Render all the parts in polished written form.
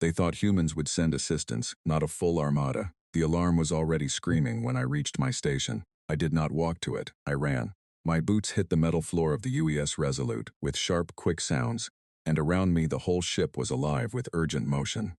They thought humans would send assistance, not a full armada. The alarm was already screaming when I reached my station. I did not walk to it, I ran. My boots hit the metal floor of the UES Resolute with sharp, quick sounds, and around me the whole ship was alive with urgent motion.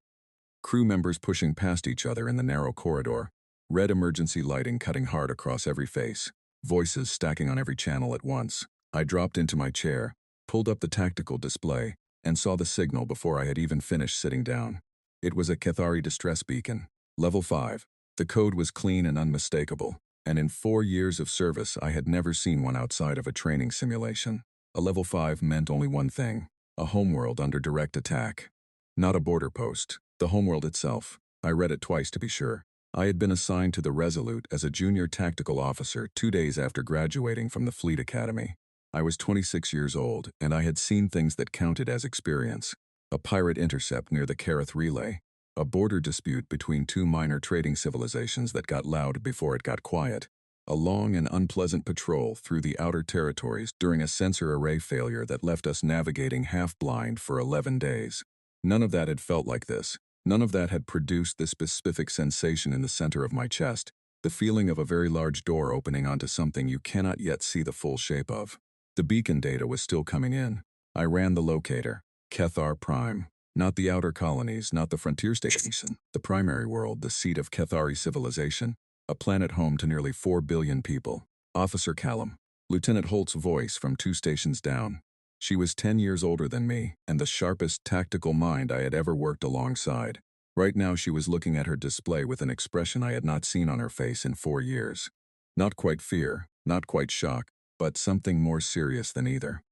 Crew members pushing past each other in the narrow corridor, red emergency lighting cutting hard across every face, voices stacking on every channel at once. I dropped into my chair, pulled up the tactical display, and saw the signal before I had even finished sitting down. It was a Cathari distress beacon, level 5. The code was clean and unmistakable, and in 4 years of service I had never seen one outside of a training simulation. A level 5 meant only one thing: a homeworld under direct attack. Not a border post, the homeworld itself. I read it twice to be sure. I had been assigned to the Resolute as a junior tactical officer 2 days after graduating from the Fleet Academy. I was 26 years old, and I had seen things that counted as experience. A pirate intercept near the Kareth Relay, a border dispute between 2 minor trading civilizations that got loud before it got quiet, a long and unpleasant patrol through the outer territories during a sensor array failure that left us navigating half-blind for 11 days. None of that had felt like this. None of that had produced the specific sensation in the center of my chest, the feeling of a very large door opening onto something you cannot yet see the full shape of. The beacon data was still coming in. I ran the locator. Cathar Prime. Not the outer colonies, not the frontier station. The primary world, the seat of Cathari civilization. A planet home to nearly 4 billion people. Officer Callum. Lieutenant Holt's voice from 2 stations down. She was 10 years older than me, and the sharpest tactical mind I had ever worked alongside. Right now she was looking at her display with an expression I had not seen on her face in 4 years. Not quite fear, not quite shock, but something more serious than either.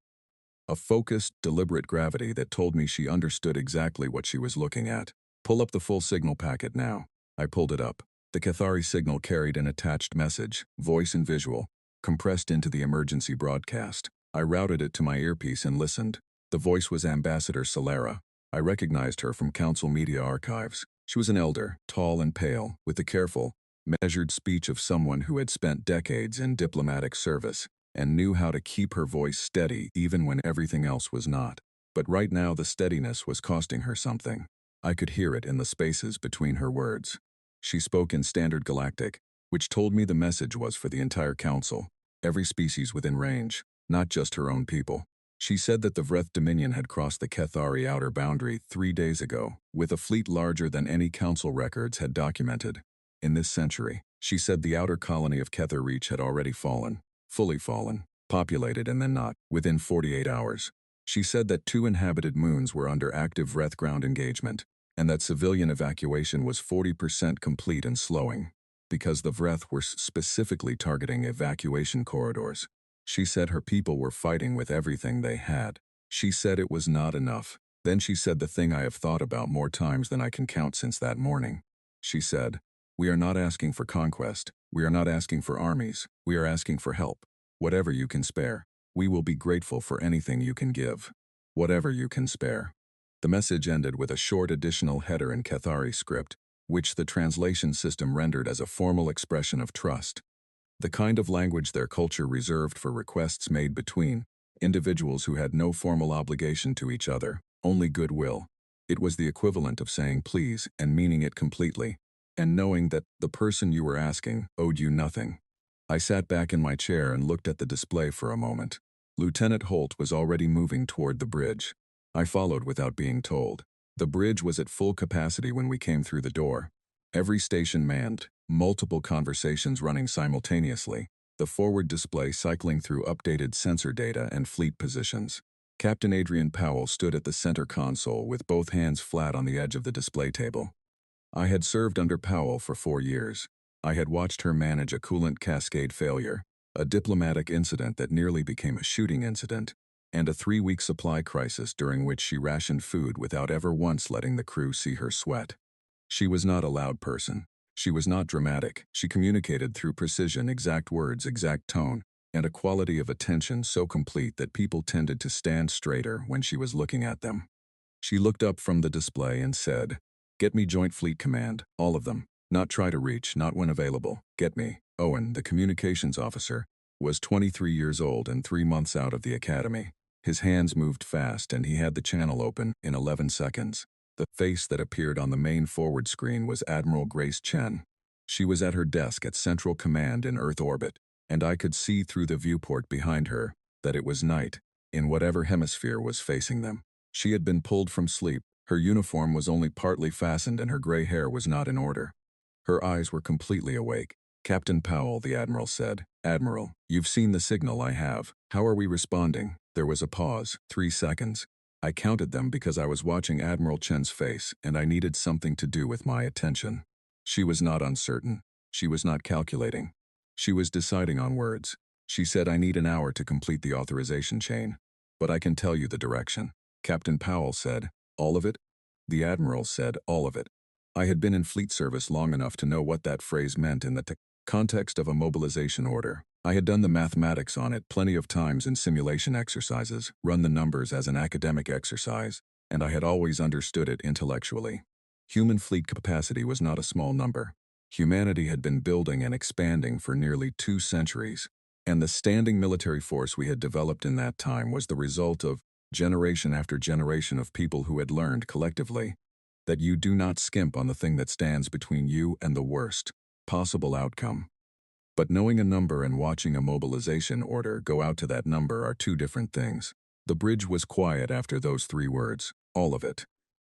A focused, deliberate gravity that told me she understood exactly what she was looking at. Pull up the full signal packet now. I pulled it up. The Cathari signal carried an attached message, voice and visual, compressed into the emergency broadcast. I routed it to my earpiece and listened. The voice was Ambassador Solera. I recognized her from Council Media Archives. She was an elder, tall and pale, with the careful, measured speech of someone who had spent decades in diplomatic service and knew how to keep her voice steady even when everything else was not. But right now the steadiness was costing her something. I could hear it in the spaces between her words. She spoke in Standard Galactic, which told me the message was for the entire council, every species within range, not just her own people. She said that the Vreth Dominion had crossed the Cathari outer boundary 3 days ago, with a fleet larger than any council records had documented. In this century, she said the outer colony of Kether Reach had already fallen. Fully fallen, populated and then not, within 48 hours. She said that 2 inhabited moons were under active Vreth ground engagement, and that civilian evacuation was 40% complete and slowing, because the Vreth were specifically targeting evacuation corridors. She said her people were fighting with everything they had. She said it was not enough. Then she said the thing I have thought about more times than I can count since that morning. She said, "We are not asking for conquest. We are not asking for armies. We are asking for help. Whatever you can spare. We will be grateful for anything you can give. Whatever you can spare." The message ended with a short additional header in Cathari script, which the translation system rendered as a formal expression of trust. The kind of language their culture reserved for requests made between individuals who had no formal obligation to each other, only goodwill. It was the equivalent of saying please and meaning it completely, and knowing that the person you were asking owed you nothing. I sat back in my chair and looked at the display for a moment. Lieutenant Holt was already moving toward the bridge. I followed without being told. The bridge was at full capacity when we came through the door. Every station manned, multiple conversations running simultaneously, the forward display cycling through updated sensor data and fleet positions. Captain Adrian Powell stood at the center console with both hands flat on the edge of the display table. I had served under Powell for 4 years. I had watched her manage a coolant cascade failure, a diplomatic incident that nearly became a shooting incident, and a 3-week supply crisis during which she rationed food without ever once letting the crew see her sweat. She was not a loud person. She was not dramatic. She communicated through precision, exact words, exact tone, and a quality of attention so complete that people tended to stand straighter when she was looking at them. She looked up from the display and said, "Get me Joint Fleet Command, all of them. Not try to reach, not when available. Get me." Owen, the communications officer, was 23 years old and 3 months out of the academy. His hands moved fast and he had the channel open in 11 seconds. The face that appeared on the main forward screen was Admiral Grace Chen. She was at her desk at Central Command in Earth orbit, and I could see through the viewport behind her that it was night, in whatever hemisphere was facing them. She had been pulled from sleep, her uniform was only partly fastened and her gray hair was not in order. Her eyes were completely awake. "Captain Powell," the Admiral said. "Admiral, you've seen the signal I have. How are we responding?" There was a pause, 3 seconds. I counted them because I was watching Admiral Chen's face and I needed something to do with my attention. She was not uncertain. She was not calculating. She was deciding on words. She said, "I need an hour to complete the authorization chain, but I can tell you the direction." Captain Powell said, "All of it?" The Admiral said, "All of it." I had been in fleet service long enough to know what that phrase meant in the context of a mobilization order. I had done the mathematics on it plenty of times in simulation exercises, run the numbers as an academic exercise, and I had always understood it intellectually. Human fleet capacity was not a small number. Humanity had been building and expanding for nearly 2 centuries, and the standing military force we had developed in that time was the result of generation after generation of people who had learned collectively that you do not skimp on the thing that stands between you and the worst possible outcome. But knowing a number and watching a mobilization order go out to that number are 2 different things. The bridge was quiet after those 3 words, all of it.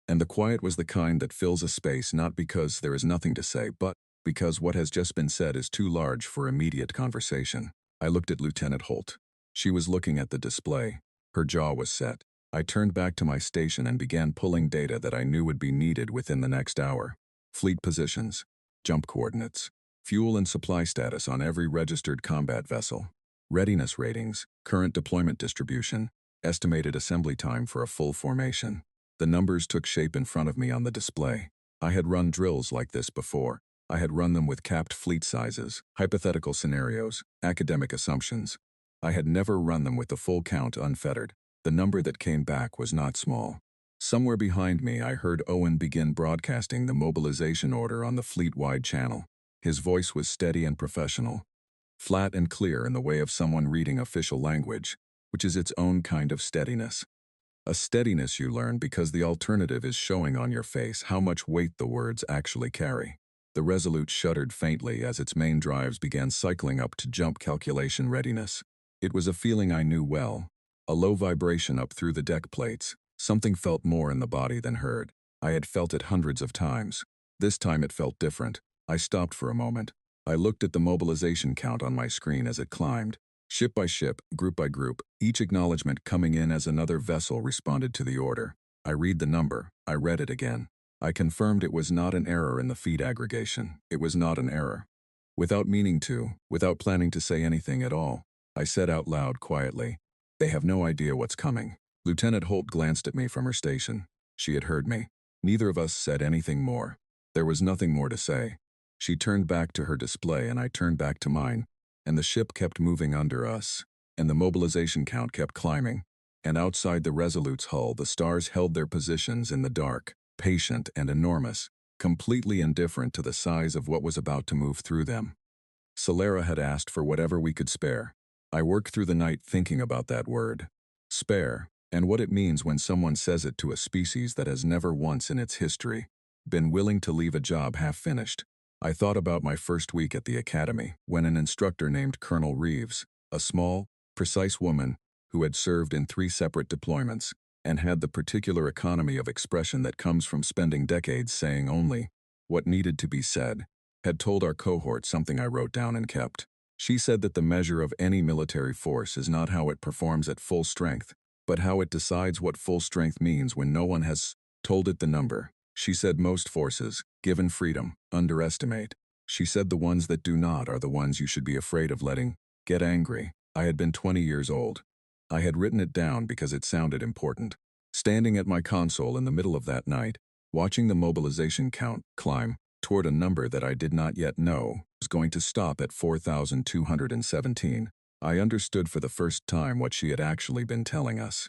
And the quiet was the kind that fills a space not because there is nothing to say, but because what has just been said is too large for immediate conversation. I looked at Lieutenant Holt. She was looking at the display. Her jaw was set. I turned back to my station and began pulling data that I knew would be needed within the next hour. Fleet positions, jump coordinates, fuel and supply status on every registered combat vessel, readiness ratings, current deployment distribution, estimated assembly time for a full formation. The numbers took shape in front of me on the display. I had run drills like this before. I had run them with capped fleet sizes, hypothetical scenarios, academic assumptions. I had never run them with the full count unfettered. The number that came back was not small. Somewhere behind me I heard Owen begin broadcasting the mobilization order on the fleet-wide channel. His voice was steady and professional, flat and clear in the way of someone reading official language, which is its own kind of steadiness. A steadiness you learn because the alternative is showing on your face how much weight the words actually carry. The Resolute shuddered faintly as its main drives began cycling up to jump calculation readiness. It was a feeling I knew well, a low vibration up through the deck plates. Something felt more in the body than heard. I had felt it hundreds of times. This time it felt different. I stopped for a moment. I looked at the mobilization count on my screen as it climbed. Ship by ship, group by group, each acknowledgement coming in as another vessel responded to the order. I read the number. I read it again. I confirmed it was not an error in the feed aggregation. It was not an error. Without meaning to, without planning to say anything at all, I said out loud quietly, "They have no idea what's coming." Lieutenant Holt glanced at me from her station. She had heard me. Neither of us said anything more. There was nothing more to say. She turned back to her display and I turned back to mine, and the ship kept moving under us, and the mobilization count kept climbing, and outside the Resolute's hull the stars held their positions in the dark, patient and enormous, completely indifferent to the size of what was about to move through them. Solera had asked for whatever we could spare. I worked through the night thinking about that word, spare, and what it means when someone says it to a species that has never once in its history been willing to leave a job half-finished. I thought about my first week at the academy, when an instructor named Colonel Reeves, a small, precise woman who had served in 3 separate deployments and had the particular economy of expression that comes from spending decades saying only what needed to be said, had told our cohort something I wrote down and kept. She said that the measure of any military force is not how it performs at full strength, but how it decides what full strength means when no one has told it the number. She said most forces, given freedom, underestimate. She said the ones that do not are the ones you should be afraid of letting get angry. I had been 20 years old. I had written it down because it sounded important. Standing at my console in the middle of that night, watching the mobilization count climb toward a number that I did not yet know was going to stop at 4,217, I understood for the first time what she had actually been telling us.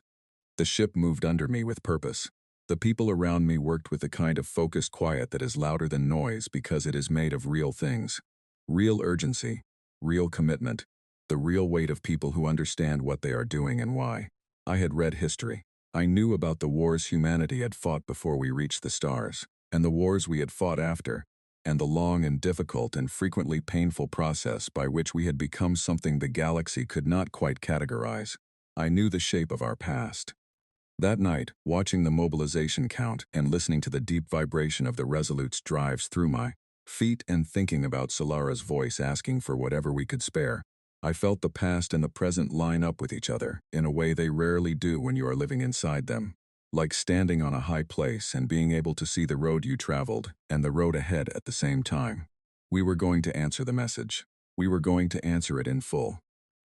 The ship moved under me with purpose. The people around me worked with the kind of focused quiet that is louder than noise because it is made of real things. Real urgency, real commitment, the real weight of people who understand what they are doing and why. I had read history. I knew about the wars humanity had fought before we reached the stars, and the wars we had fought after, and the long and difficult and frequently painful process by which we had become something the galaxy could not quite categorize. I knew the shape of our past. That night, watching the mobilization count and listening to the deep vibration of the Resolute's drives through my feet and thinking about Solara's voice asking for whatever we could spare, I felt the past and the present line up with each other in a way they rarely do when you are living inside them. Like standing on a high place and being able to see the road you traveled and the road ahead at the same time. We were going to answer the message. We were going to answer it in full.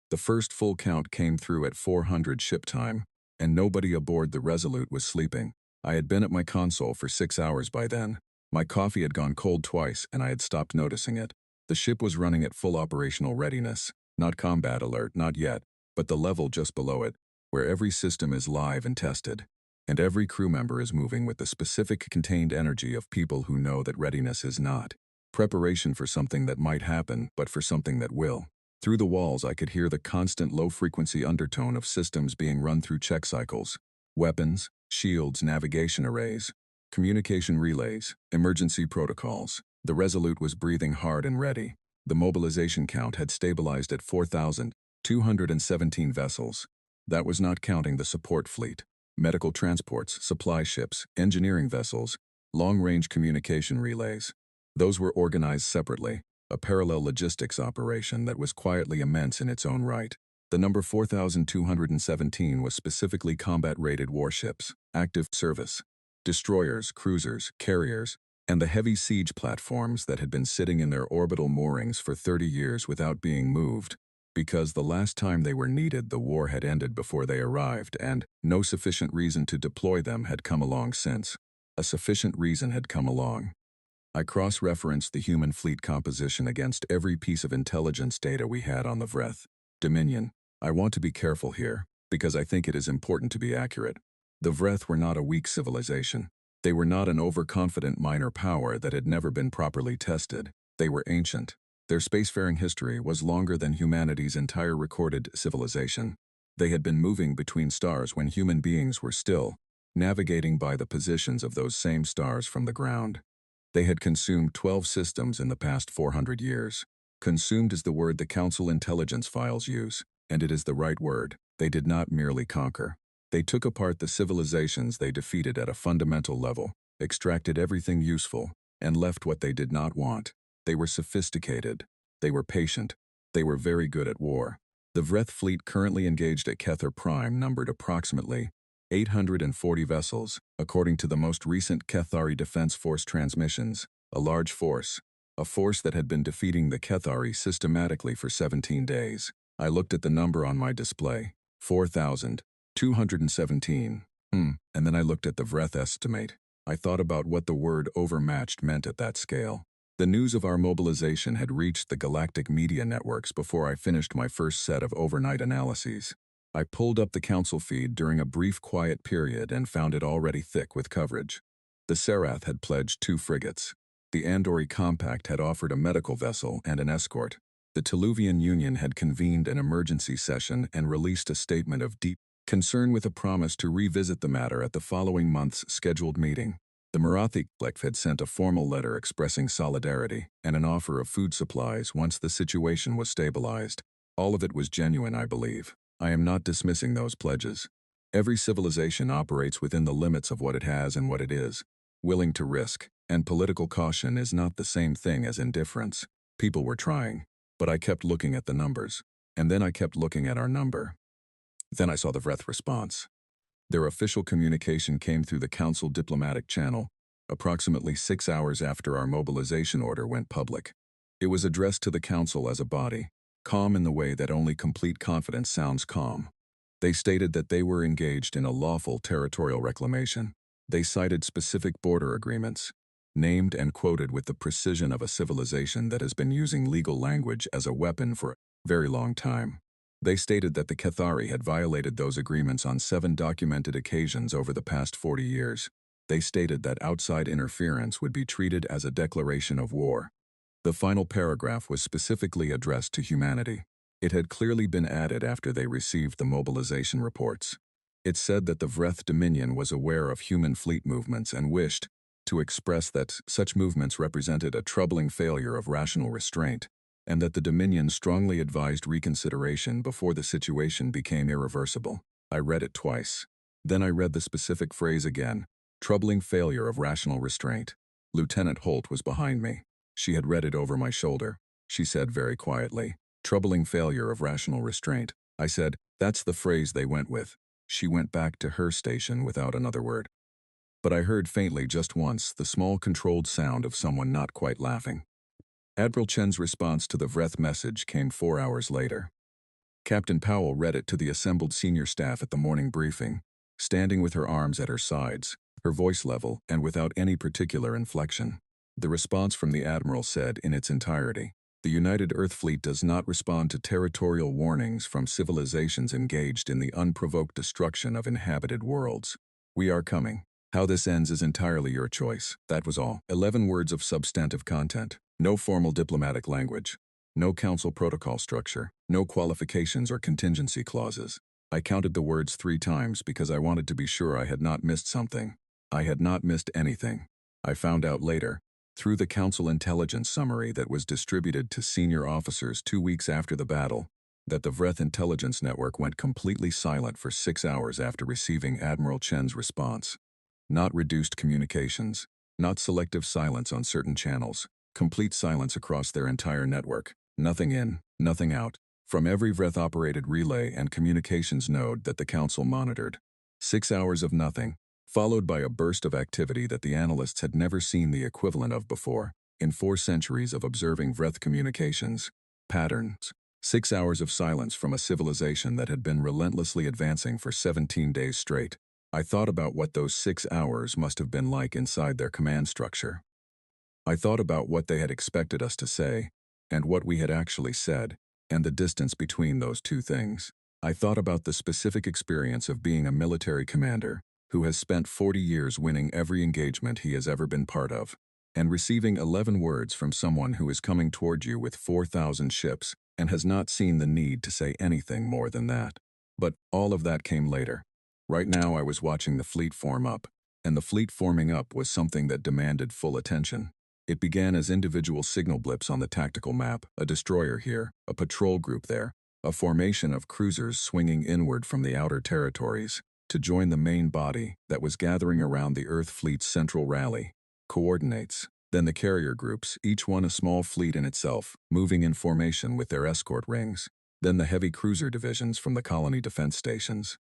The first full count came through at 400 ship time, and nobody aboard the Resolute was sleeping. I had been at my console for 6 hours by then. My coffee had gone cold twice, and I had stopped noticing it. The ship was running at full operational readiness. Not combat alert, not yet, but the level just below it, where every system is live and tested. And every crew member is moving with the specific contained energy of people who know that readiness is not preparation for something that might happen, but for something that will. Through the walls I could hear the constant low-frequency undertone of systems being run through check cycles. Weapons, shields, navigation arrays, communication relays, emergency protocols. The Resolute was breathing hard and ready. The mobilization count had stabilized at 4,217 vessels. That was not counting the support fleet, medical transports, supply ships, engineering vessels, long-range communication relays. Those were organized separately, a parallel logistics operation that was quietly immense in its own right. The number 4,217 was specifically combat-rated warships, active service, destroyers, cruisers, carriers, and the heavy siege platforms that had been sitting in their orbital moorings for 30 years without being moved, because the last time they were needed the war had ended before they arrived and no sufficient reason to deploy them had come along since. A sufficient reason had come along. I cross-referenced the human fleet composition against every piece of intelligence data we had on the Vreth Dominion. I want to be careful here, because I think it is important to be accurate. The Vreth were not a weak civilization. They were not an overconfident minor power that had never been properly tested. They were ancient. Their spacefaring history was longer than humanity's entire recorded civilization. They had been moving between stars when human beings were still navigating by the positions of those same stars from the ground. They had consumed 12 systems in the past 400 years. Consumed is the word the Council intelligence files use, and it is the right word. They did not merely conquer. They took apart the civilizations they defeated at a fundamental level, extracted everything useful, and left what they did not want. They were sophisticated. They were patient. They were very good at war. The Vreth fleet currently engaged at Kether Prime numbered approximately 840 vessels, according to the most recent Kethari Defense Force transmissions, a large force. A force that had been defeating the Kethari systematically for 17 days. I looked at the number on my display, 4,217. And then I looked at the Vreth estimate. I thought about what the word overmatched meant at that scale. The news of our mobilization had reached the galactic media networks before I finished my first set of overnight analyses. I pulled up the council feed during a brief quiet period and found it already thick with coverage. The Serath had pledged 2 frigates. The Andori Compact had offered a medical vessel and an escort. The Teluvian Union had convened an emergency session and released a statement of deep concern with a promise to revisit the matter at the following month's scheduled meeting. The Marathi Click had sent a formal letter expressing solidarity and an offer of food supplies once the situation was stabilized. All of it was genuine, I believe. I am not dismissing those pledges. Every civilization operates within the limits of what it has and what it is, willing to risk, and political caution is not the same thing as indifference. People were trying, but I kept looking at the numbers, and then I kept looking at our number. Then I saw the Vreth response. Their official communication came through the Council diplomatic channel, approximately 6 hours after our mobilization order went public. It was addressed to the Council as a body, calm in the way that only complete confidence sounds calm. They stated that they were engaged in a lawful territorial reclamation. They cited specific border agreements, named and quoted with the precision of a civilization that has been using legal language as a weapon for a very long time. They stated that the Kethari had violated those agreements on 7 documented occasions over the past 40 years. They stated that outside interference would be treated as a declaration of war. The final paragraph was specifically addressed to humanity. It had clearly been added after they received the mobilization reports. It said that the Vreth Dominion was aware of human fleet movements and wished to express that such movements represented a troubling failure of rational restraint, and that the Dominion strongly advised reconsideration before the situation became irreversible. I read it twice. Then I read the specific phrase again, troubling failure of rational restraint. Lieutenant Holt was behind me. She had read it over my shoulder. She said very quietly, troubling failure of rational restraint. I said, that's the phrase they went with. She went back to her station without another word. But I heard faintly just once the small controlled sound of someone not quite laughing. Admiral Chen's response to the Vreth message came 4 hours later. Captain Powell read it to the assembled senior staff at the morning briefing, standing with her arms at her sides, her voice level and without any particular inflection. The response from the Admiral said in its entirety, the United Earth Fleet does not respond to territorial warnings from civilizations engaged in the unprovoked destruction of inhabited worlds. We are coming. How this ends is entirely your choice. That was all. 11 words of substantive content. No formal diplomatic language. No council protocol structure. No qualifications or contingency clauses. I counted the words 3 times because I wanted to be sure I had not missed something. I had not missed anything. I found out later, through the council intelligence summary that was distributed to senior officers 2 weeks after the battle, that the Vreth intelligence network went completely silent for 6 hours after receiving Admiral Chen's response. Not reduced communications, not selective silence on certain channels, complete silence across their entire network, nothing in, nothing out, from every Vreth-operated relay and communications node that the Council monitored. 6 hours of nothing, followed by a burst of activity that the analysts had never seen the equivalent of before, in 4 centuries of observing Vreth communications, patterns. 6 hours of silence from a civilization that had been relentlessly advancing for 17 days straight. I thought about what those 6 hours must have been like inside their command structure. I thought about what they had expected us to say, and what we had actually said, and the distance between those two things. I thought about the specific experience of being a military commander who has spent 40 years winning every engagement he has ever been part of, and receiving 11 words from someone who is coming toward you with 4,000 ships and has not seen the need to say anything more than that. But all of that came later. Right now I was watching the fleet form up, and the fleet forming up was something that demanded full attention. It began as individual signal blips on the tactical map, a destroyer here, a patrol group there, a formation of cruisers swinging inward from the outer territories to join the main body that was gathering around the Earth Fleet's central rally. Coordinates. Then the carrier groups, each one a small fleet in itself, moving in formation with their escort rings. Then the heavy cruiser divisions from the colony defense stations.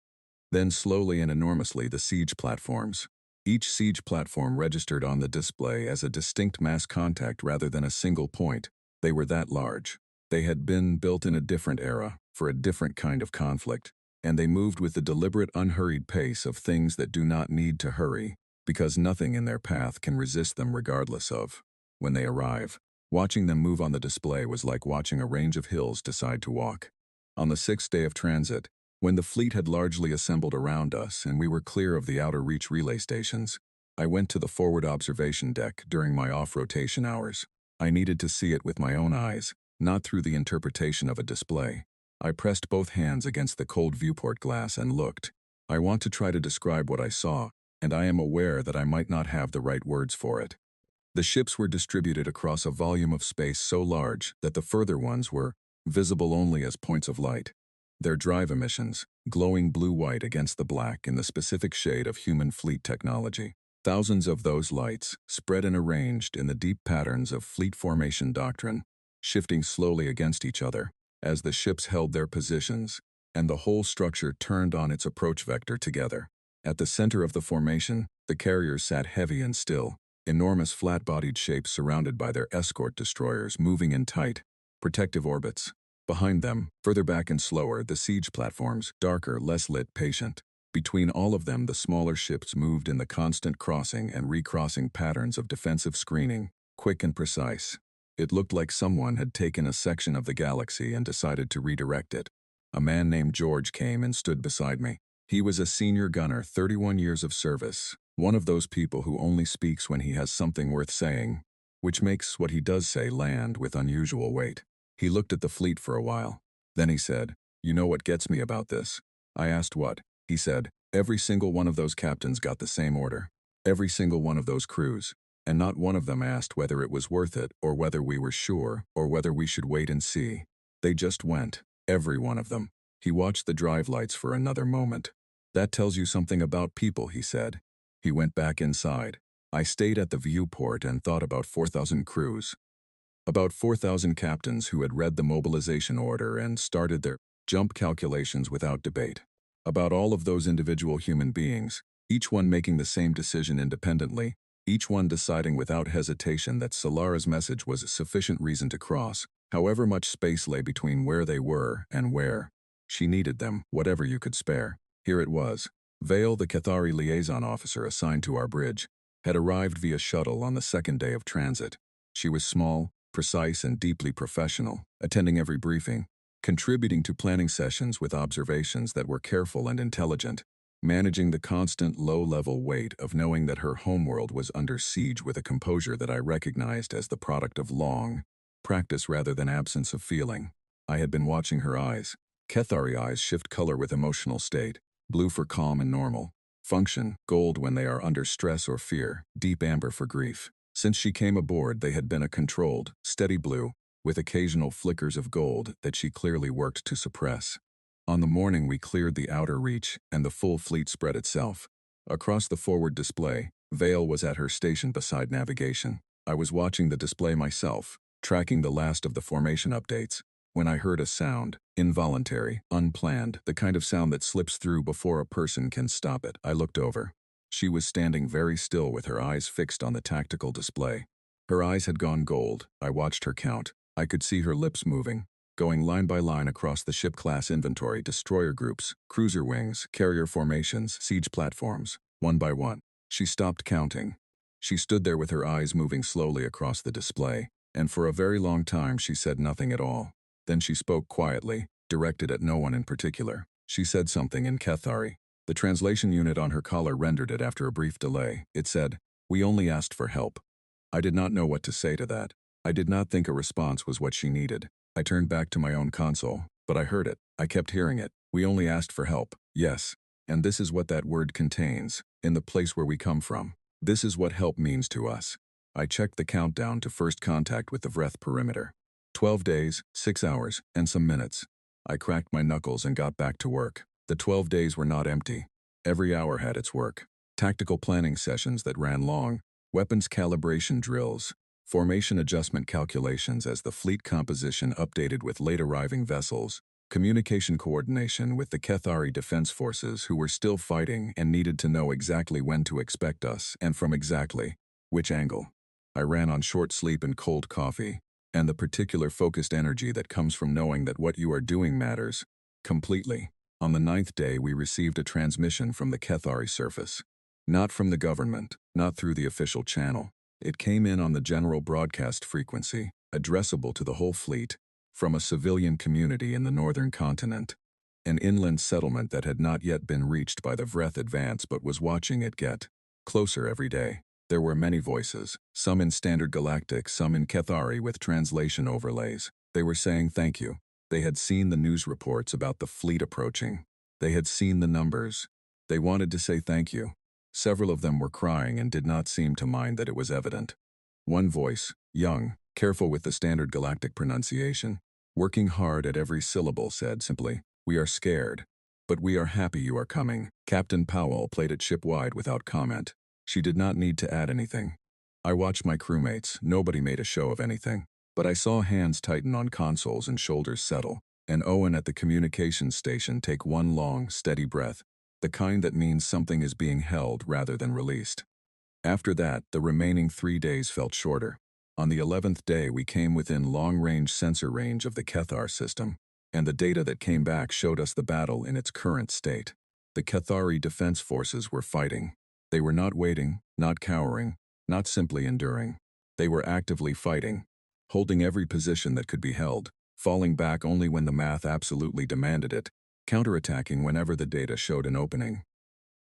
Then slowly and enormously the siege platforms. Each siege platform registered on the display as a distinct mass contact rather than a single point. They were that large. They had been built in a different era, for a different kind of conflict, and they moved with the deliberate unhurried pace of things that do not need to hurry, because nothing in their path can resist them regardless of. When they arrive, watching them move on the display was like watching a range of hills decide to walk. On the 6th day of transit, when the fleet had largely assembled around us and we were clear of the outer reach relay stations, I went to the forward observation deck during my off-rotation hours. I needed to see it with my own eyes, not through the interpretation of a display. I pressed both hands against the cold viewport glass and looked. I want to try to describe what I saw, and I am aware that I might not have the right words for it. The ships were distributed across a volume of space so large that the further ones were visible only as points of light. Their drive emissions, glowing blue-white against the black in the specific shade of human fleet technology. Thousands of those lights, spread and arranged in the deep patterns of fleet formation doctrine, shifting slowly against each other as the ships held their positions, and the whole structure turned on its approach vector together. At the center of the formation, the carriers sat heavy and still, enormous flat-bodied shapes surrounded by their escort destroyers moving in tight, protective orbits. Behind them, further back and slower, the siege platforms, darker, less lit, patient. Between all of them, the smaller ships moved in the constant crossing and recrossing patterns of defensive screening, quick and precise. It looked like someone had taken a section of the galaxy and decided to redirect it. A man named George came and stood beside me. He was a senior gunner, 31 years of service, one of those people who only speaks when he has something worth saying, which makes what he does say land with unusual weight. He looked at the fleet for a while. Then he said, "You know what gets me about this?" I asked what. He said, Every single one of those captains got the same order. Every single one of those crews. And not one of them asked whether it was worth it, or whether we were sure, or whether we should wait and see. They just went. Every one of them. He watched the drive lights for another moment. That tells you something about people, he said. He went back inside. I stayed at the viewport and thought about 4,000 crews. About 4,000 captains who had read the mobilization order and started their jump calculations without debate. About all of those individual human beings, each one making the same decision independently, each one deciding without hesitation that Solara's message was a sufficient reason to cross, however much space lay between where they were and where. She needed them, whatever you could spare. Here it was. Vale, the Cathari liaison officer assigned to our bridge, had arrived via shuttle on the second day of transit. She was small, precise, and deeply professional, attending every briefing, contributing to planning sessions with observations that were careful and intelligent, managing the constant low-level weight of knowing that her homeworld was under siege with a composure that I recognized as the product of long practice rather than absence of feeling. I had been watching her eyes. Cathari eyes shift color with emotional state, blue for calm and normal, function, gold when they are under stress or fear, deep amber for grief. Since she came aboard, they had been a controlled, steady blue, with occasional flickers of gold that she clearly worked to suppress. On the morning we cleared the outer reach, and the full fleet spread itself. Across the forward display, Vale was at her station beside navigation. I was watching the display myself, tracking the last of the formation updates, when I heard a sound, involuntary, unplanned, the kind of sound that slips through before a person can stop it. I looked over. She was standing very still with her eyes fixed on the tactical display. Her eyes had gone gold. I watched her count. I could see her lips moving, going line by line across the ship class inventory, destroyer groups, cruiser wings, carrier formations, siege platforms, one by one. She stopped counting. She stood there with her eyes moving slowly across the display, and for a very long time she said nothing at all. Then she spoke quietly, directed at no one in particular. She said something in Cathari. The translation unit on her collar rendered it after a brief delay. It said, "We only asked for help." I did not know what to say to that. I did not think a response was what she needed. I turned back to my own console, but I heard it. I kept hearing it. We only asked for help. Yes. And this is what that word contains, in the place where we come from. This is what help means to us. I checked the countdown to first contact with the Vreth perimeter. 12 days, 6 hours, and some minutes. I cracked my knuckles and got back to work. The 12 days were not empty. Every hour had its work. Tactical planning sessions that ran long, weapons calibration drills, formation adjustment calculations as the fleet composition updated with late-arriving vessels, communication coordination with the Cathari Defense Forces who were still fighting and needed to know exactly when to expect us and from exactly which angle. I ran on short sleep and cold coffee, and the particular focused energy that comes from knowing that what you are doing matters completely. On the 9th day, we received a transmission from the Cathari surface. Not from the government, not through the official channel. It came in on the general broadcast frequency, addressable to the whole fleet, from a civilian community in the northern continent. An inland settlement that had not yet been reached by the Vreth advance but was watching it get closer every day. There were many voices, some in Standard Galactic, some in Cathari with translation overlays. They were saying thank you. They had seen the news reports about the fleet approaching. They had seen the numbers. They wanted to say thank you. Several of them were crying and did not seem to mind that it was evident. One voice, young, careful with the Standard Galactic pronunciation, working hard at every syllable, said simply, "We are scared, but we are happy you are coming." Captain Powell played it ship-wide without comment. She did not need to add anything. I watched my crewmates. Nobody made a show of anything. But I saw hands tighten on consoles and shoulders settle, and Owen at the communications station take one long, steady breath, the kind that means something is being held rather than released. After that, the remaining 3 days felt shorter. On the 11th day, we came within long-range sensor range of the Cathar system, and the data that came back showed us the battle in its current state. The Cathari Defense Forces were fighting. They were not waiting, not cowering, not simply enduring. They were actively fighting, holding every position that could be held, falling back only when the math absolutely demanded it, counterattacking whenever the data showed an opening.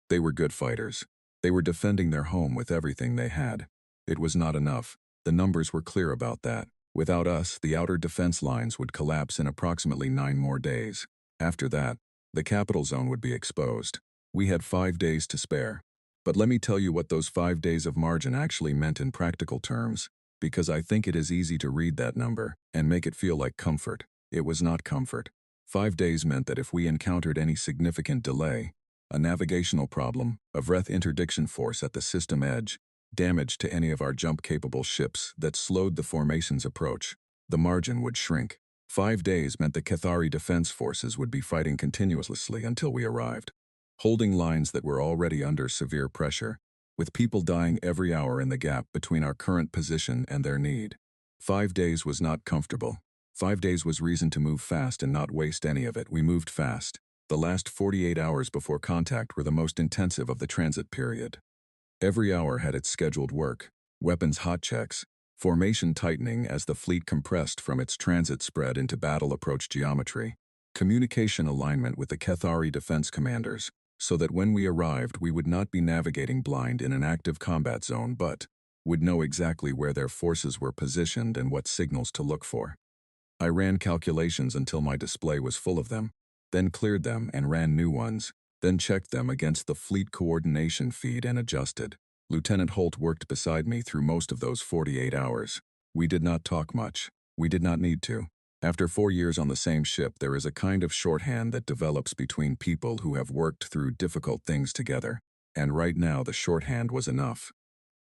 They were good fighters. They were defending their home with everything they had. It was not enough. The numbers were clear about that. Without us, the outer defense lines would collapse in approximately 9 more days. After that, the capital zone would be exposed. We had 5 days to spare. But let me tell you what those 5 days of margin actually meant in practical terms, because I think it is easy to read that number and make it feel like comfort. It was not comfort. 5 days meant that if we encountered any significant delay, a navigational problem, a Vreth interdiction force at the system edge, damage to any of our jump-capable ships that slowed the formation's approach, the margin would shrink. 5 days meant the Cathari defense forces would be fighting continuously until we arrived, holding lines that were already under severe pressure, with people dying every hour in the gap between our current position and their need. 5 days was not comfortable. 5 days was reason to move fast and not waste any of it. We moved fast. The last 48 hours before contact were the most intensive of the transit period. Every hour had its scheduled work, weapons hot checks, formation tightening as the fleet compressed from its transit spread into battle approach geometry, communication alignment with the Cathari defense commanders, so that when we arrived we would not be navigating blind in an active combat zone but would know exactly where their forces were positioned and what signals to look for. I ran calculations until my display was full of them, then cleared them and ran new ones, then checked them against the fleet coordination feed and adjusted. Lieutenant Holt worked beside me through most of those 48 hours. We did not talk much. We did not need to. After 4 years on the same ship, there is a kind of shorthand that develops between people who have worked through difficult things together, and right now the shorthand was enough.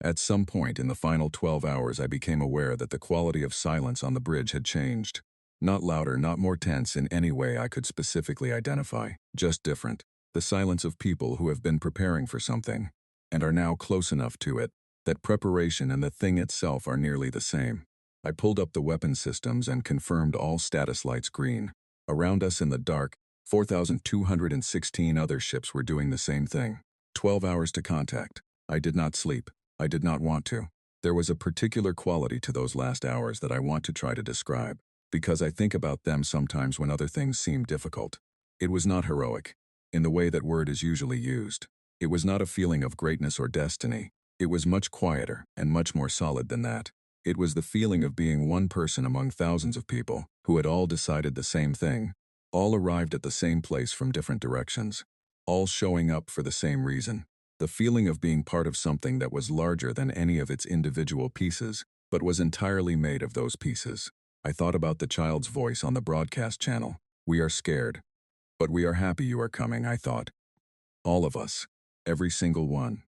At some point in the final 12 hours I became aware that the quality of silence on the bridge had changed. Not louder, not more tense in any way I could specifically identify, just different. The silence of people who have been preparing for something, and are now close enough to it, that preparation and the thing itself are nearly the same. I pulled up the weapon systems and confirmed all status lights green. Around us in the dark, 4,216 other ships were doing the same thing. 12 hours to contact. I did not sleep. I did not want to. There was a particular quality to those last hours that I want to try to describe, because I think about them sometimes when other things seem difficult. It was not heroic, in the way that word is usually used. It was not a feeling of greatness or destiny. It was much quieter and much more solid than that. It was the feeling of being one person among thousands of people who had all decided the same thing, all arrived at the same place from different directions, all showing up for the same reason. The feeling of being part of something that was larger than any of its individual pieces, but was entirely made of those pieces. I thought about the child's voice on the broadcast channel. We are scared, but we are happy you are coming, I thought. All of us. Every single one.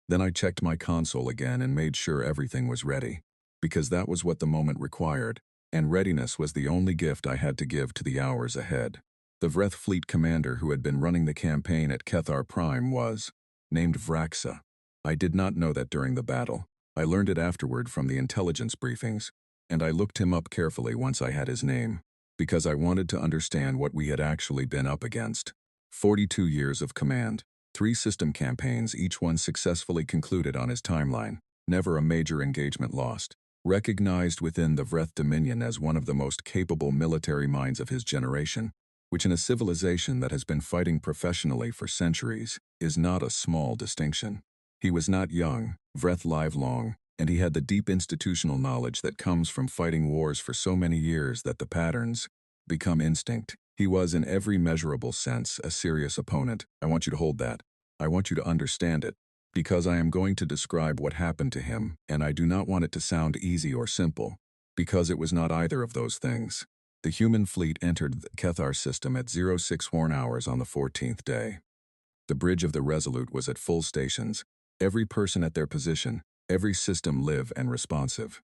Then I checked my console again and made sure everything was ready, because that was what the moment required, and readiness was the only gift I had to give to the hours ahead. The Vreth fleet commander who had been running the campaign at Kethar Prime was named Vraxa. I did not know that during the battle. I learned it afterward from the intelligence briefings, and I looked him up carefully once I had his name, because I wanted to understand what we had actually been up against. 42 years of command. 3 system campaigns, each one successfully concluded on his timeline. Never a major engagement lost. Recognized within the Vreth Dominion as one of the most capable military minds of his generation, which in a civilization that has been fighting professionally for centuries is not a small distinction. He was not young, Vreth livelong, and he had the deep institutional knowledge that comes from fighting wars for so many years that the patterns become instinct. He was in every measurable sense a serious opponent. I want you to hold that. I want you to understand it, because I am going to describe what happened to him, and I do not want it to sound easy or simple, because it was not either of those things. The human fleet entered the Kethar system at 06 Horn hours on the 14th day. The bridge of the Resolute was at full stations, every person at their position, every system live and responsive.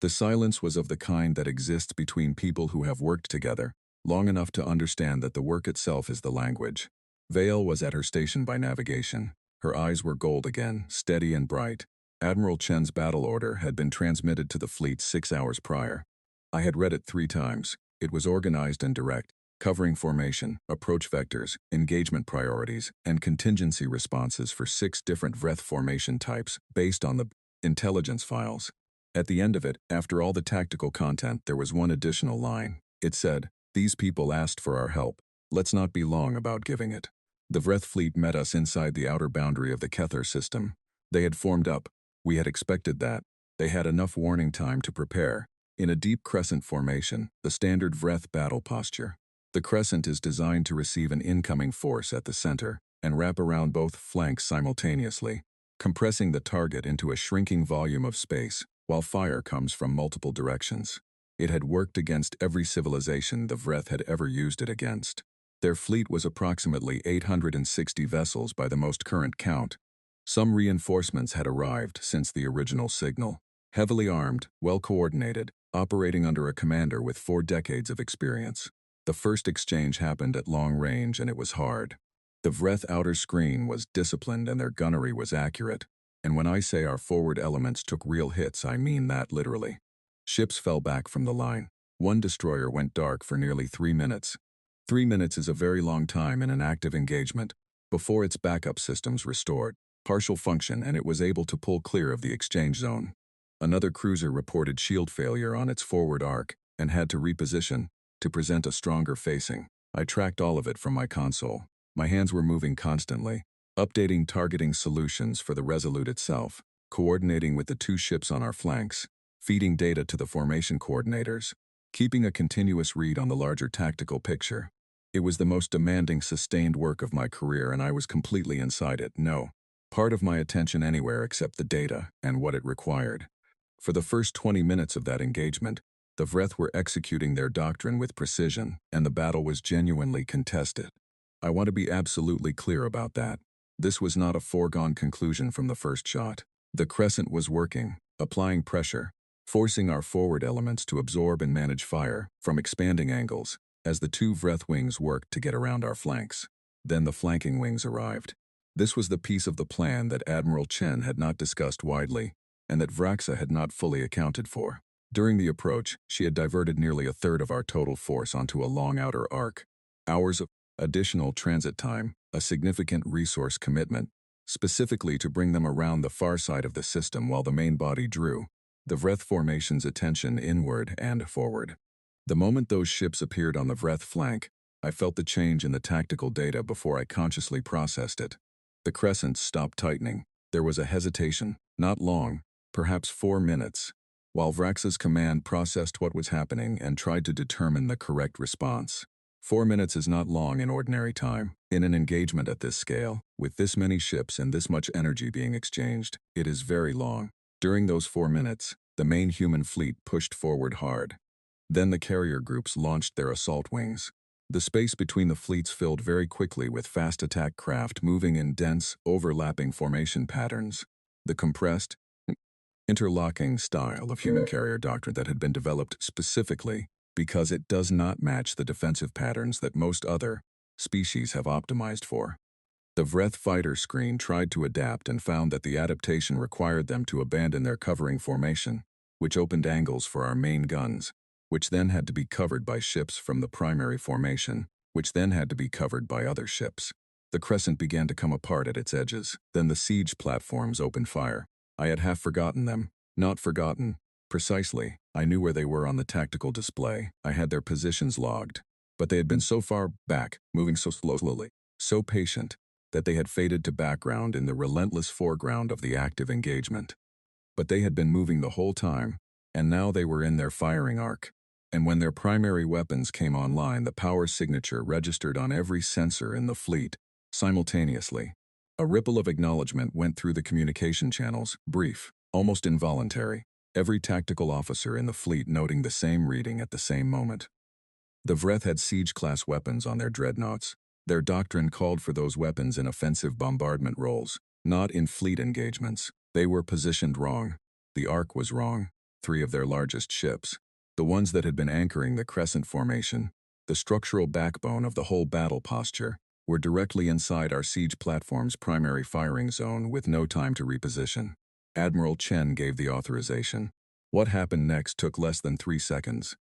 The silence was of the kind that exists between people who have worked together, long enough to understand that the work itself is the language. Vale was at her station by navigation. Her eyes were gold again, steady and bright. Admiral Chen's battle order had been transmitted to the fleet 6 hours prior. I had read it 3 times. It was organized and direct, covering formation, approach vectors, engagement priorities, and contingency responses for 6 different Vreth formation types based on the intelligence files. At the end of it, after all the tactical content, there was one additional line. It said, "These people asked for our help. Let's not be long about giving it." The Vreth fleet met us inside the outer boundary of the Kethar system. They had formed up. We had expected that. They had enough warning time to prepare. In a deep crescent formation, the standard Vreth battle posture. The crescent is designed to receive an incoming force at the center, and wrap around both flanks simultaneously, compressing the target into a shrinking volume of space, while fire comes from multiple directions. It had worked against every civilization the Vreth had ever used it against. Their fleet was approximately 860 vessels by the most current count. Some reinforcements had arrived since the original signal. Heavily armed, well-coordinated, operating under a commander with 4 decades of experience. The first exchange happened at long range and it was hard. The Vreth outer screen was disciplined and their gunnery was accurate. And when I say our forward elements took real hits, I mean that literally. Ships fell back from the line. One destroyer went dark for nearly 3 minutes. 3 minutes is a very long time in an active engagement, before its backup systems restored partial function and it was able to pull clear of the exchange zone. Another cruiser reported shield failure on its forward arc and had to reposition to present a stronger facing. I tracked all of it from my console. My hands were moving constantly, updating targeting solutions for the Resolute itself, coordinating with the 2 ships on our flanks, feeding data to the formation coordinators, keeping a continuous read on the larger tactical picture. It was the most demanding, sustained work of my career and I was completely inside it. No part of my attention anywhere except the data and what it required. For the first 20 minutes of that engagement, the Vreth were executing their doctrine with precision, and the battle was genuinely contested. I want to be absolutely clear about that. This was not a foregone conclusion from the first shot. The Crescent was working, applying pressure, forcing our forward elements to absorb and manage fire from expanding angles, as the 2 Vreth wings worked to get around our flanks. Then the flanking wings arrived. This was the piece of the plan that Admiral Chen had not discussed widely, and that Vraxa had not fully accounted for. During the approach, she had diverted nearly a third of our total force onto a long outer arc. Hours of additional transit time, a significant resource commitment, specifically to bring them around the far side of the system while the main body drew the Vreth formation's attention inward and forward. The moment those ships appeared on the Vreth flank, I felt the change in the tactical data before I consciously processed it. The Crescent stopped tightening. There was a hesitation, not long, perhaps 4 minutes, while Vraxa's command processed what was happening and tried to determine the correct response. 4 minutes is not long in ordinary time. In an engagement at this scale, with this many ships and this much energy being exchanged, it is very long. During those 4 minutes, the main human fleet pushed forward hard. Then the carrier groups launched their assault wings. The space between the fleets filled very quickly with fast attack craft moving in dense, overlapping formation patterns. The compressed, interlocking style of human carrier doctrine that had been developed specifically because it does not match the defensive patterns that most other species have optimized for. The Vreth fighter screen tried to adapt and found that the adaptation required them to abandon their covering formation, which opened angles for our main guns, which then had to be covered by ships from the primary formation, which then had to be covered by other ships. The Crescent began to come apart at its edges. Then the siege platforms opened fire. I had half forgotten them. Not forgotten. Precisely, I knew where they were on the tactical display. I had their positions logged. But they had been so far back, moving so slowly, so patient, that they had faded to background in the relentless foreground of the active engagement. But they had been moving the whole time, and now they were in their firing arc. And when their primary weapons came online, the power signature registered on every sensor in the fleet, simultaneously. A ripple of acknowledgement went through the communication channels, brief, almost involuntary, every tactical officer in the fleet noting the same reading at the same moment. The Vreth had siege-class weapons on their dreadnoughts. Their doctrine called for those weapons in offensive bombardment roles, not in fleet engagements. They were positioned wrong. The arc was wrong. 3 of their largest ships, the ones that had been anchoring the Crescent formation, the structural backbone of the whole battle posture, were directly inside our siege platform's primary firing zone with no time to reposition. Admiral Chen gave the authorization. What happened next took less than 3 seconds.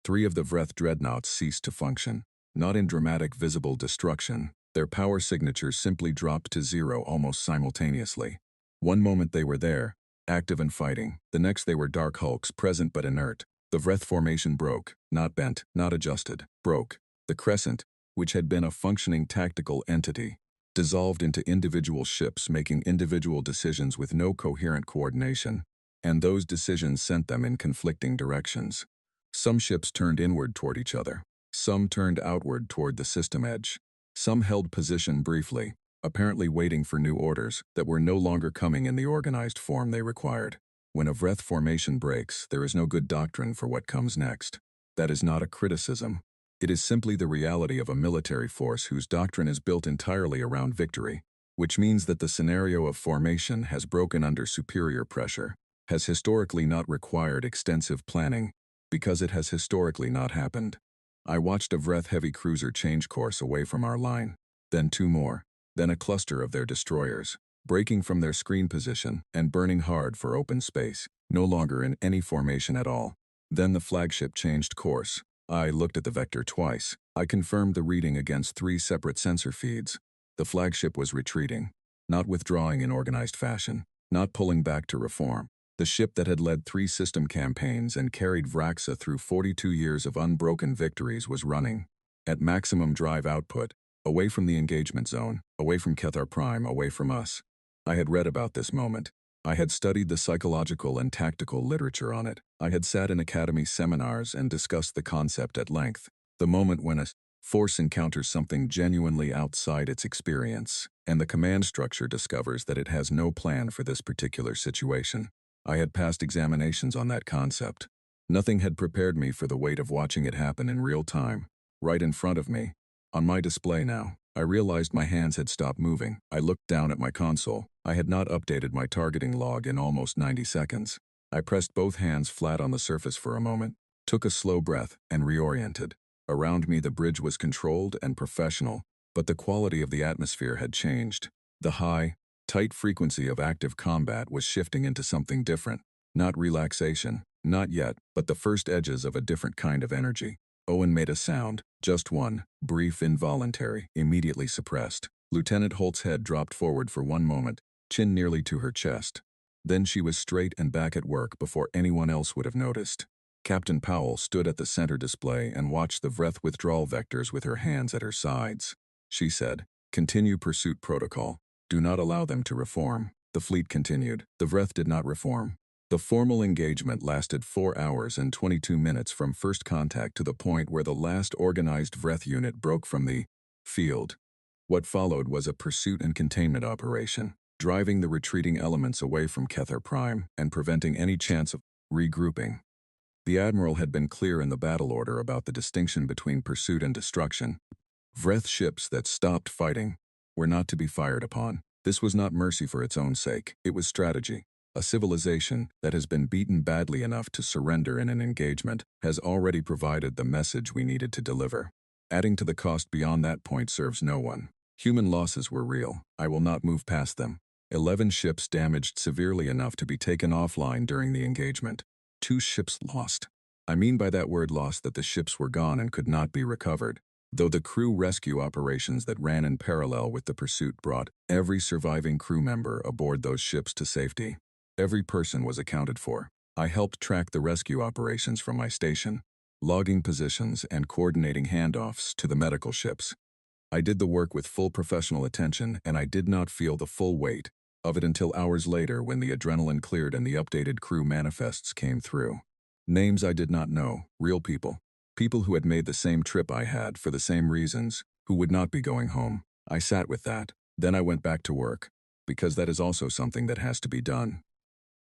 3 of the Vreth dreadnoughts ceased to function, not in dramatic visible destruction. Their power signatures simply dropped to 0 almost simultaneously. One moment they were there, active and fighting. The next they were dark hulks, present but inert. The Vreth formation broke, not bent, not adjusted, broke. The Crescent, which had been a functioning tactical entity, dissolved into individual ships making individual decisions with no coherent coordination, and those decisions sent them in conflicting directions. Some ships turned inward toward each other. Some turned outward toward the system edge. Some held position briefly, apparently waiting for new orders that were no longer coming in the organized form they required. When a Vreth formation breaks, there is no good doctrine for what comes next. That is not a criticism. It is simply the reality of a military force whose doctrine is built entirely around victory, which means that the scenario of formation has broken under superior pressure, has historically not required extensive planning, because it has historically not happened. I watched a Vreth heavy cruiser change course away from our line, then two more, then a cluster of their destroyers, breaking from their screen position and burning hard for open space, no longer in any formation at all. Then the flagship changed course. I looked at the vector twice. I confirmed the reading against 3 separate sensor feeds. The flagship was retreating, not withdrawing in organized fashion, not pulling back to reform. The ship that had led 3 system campaigns and carried Vraxa through 42 years of unbroken victories was running, at maximum drive output, away from the engagement zone, away from Cathar Prime, away from us. I had read about this moment. I had studied the psychological and tactical literature on it. I had sat in academy seminars and discussed the concept at length. The moment when a force encounters something genuinely outside its experience, and the command structure discovers that it has no plan for this particular situation. I had passed examinations on that concept. Nothing had prepared me for the weight of watching it happen in real time, right in front of me. On my display now, I realized my hands had stopped moving. I looked down at my console. I had not updated my targeting log in almost 90 seconds. I pressed both hands flat on the surface for a moment, took a slow breath, and reoriented. Around me the bridge was controlled and professional, but the quality of the atmosphere had changed. The high, tight frequency of active combat was shifting into something different. Not relaxation, not yet, but the first edges of a different kind of energy. Owen made a sound, just one, brief, involuntary, immediately suppressed. Lieutenant Holt's head dropped forward for one moment, chin nearly to her chest. Then she was straight and back at work before anyone else would have noticed. Captain Powell stood at the center display and watched the Vreth withdrawal vectors with her hands at her sides. She said, "Continue pursuit protocol. Do not allow them to reform." The fleet continued. The Vreth did not reform. The formal engagement lasted 4 hours and 22 minutes from first contact to the point where the last organized Vreth unit broke from the field. What followed was a pursuit and containment operation, driving the retreating elements away from Cathar Prime and preventing any chance of regrouping. The Admiral had been clear in the battle order about the distinction between pursuit and destruction. Vreth ships that stopped fighting were not to be fired upon. This was not mercy for its own sake, it was strategy. A civilization that has been beaten badly enough to surrender in an engagement has already provided the message we needed to deliver. Adding to the cost beyond that point serves no one. Human losses were real. I will not move past them. 11 ships damaged severely enough to be taken offline during the engagement. 2 ships lost. I mean by that word lost that the ships were gone and could not be recovered, though the crew rescue operations that ran in parallel with the pursuit brought every surviving crew member aboard those ships to safety. Every person was accounted for. I helped track the rescue operations from my station, logging positions and coordinating handoffs to the medical ships. I did the work with full professional attention, and I did not feel the full weight of it until hours later when the adrenaline cleared and the updated crew manifests came through. Names I did not know, real people. People who had made the same trip I had for the same reasons, who would not be going home. I sat with that. Then I went back to work, because that is also something that has to be done.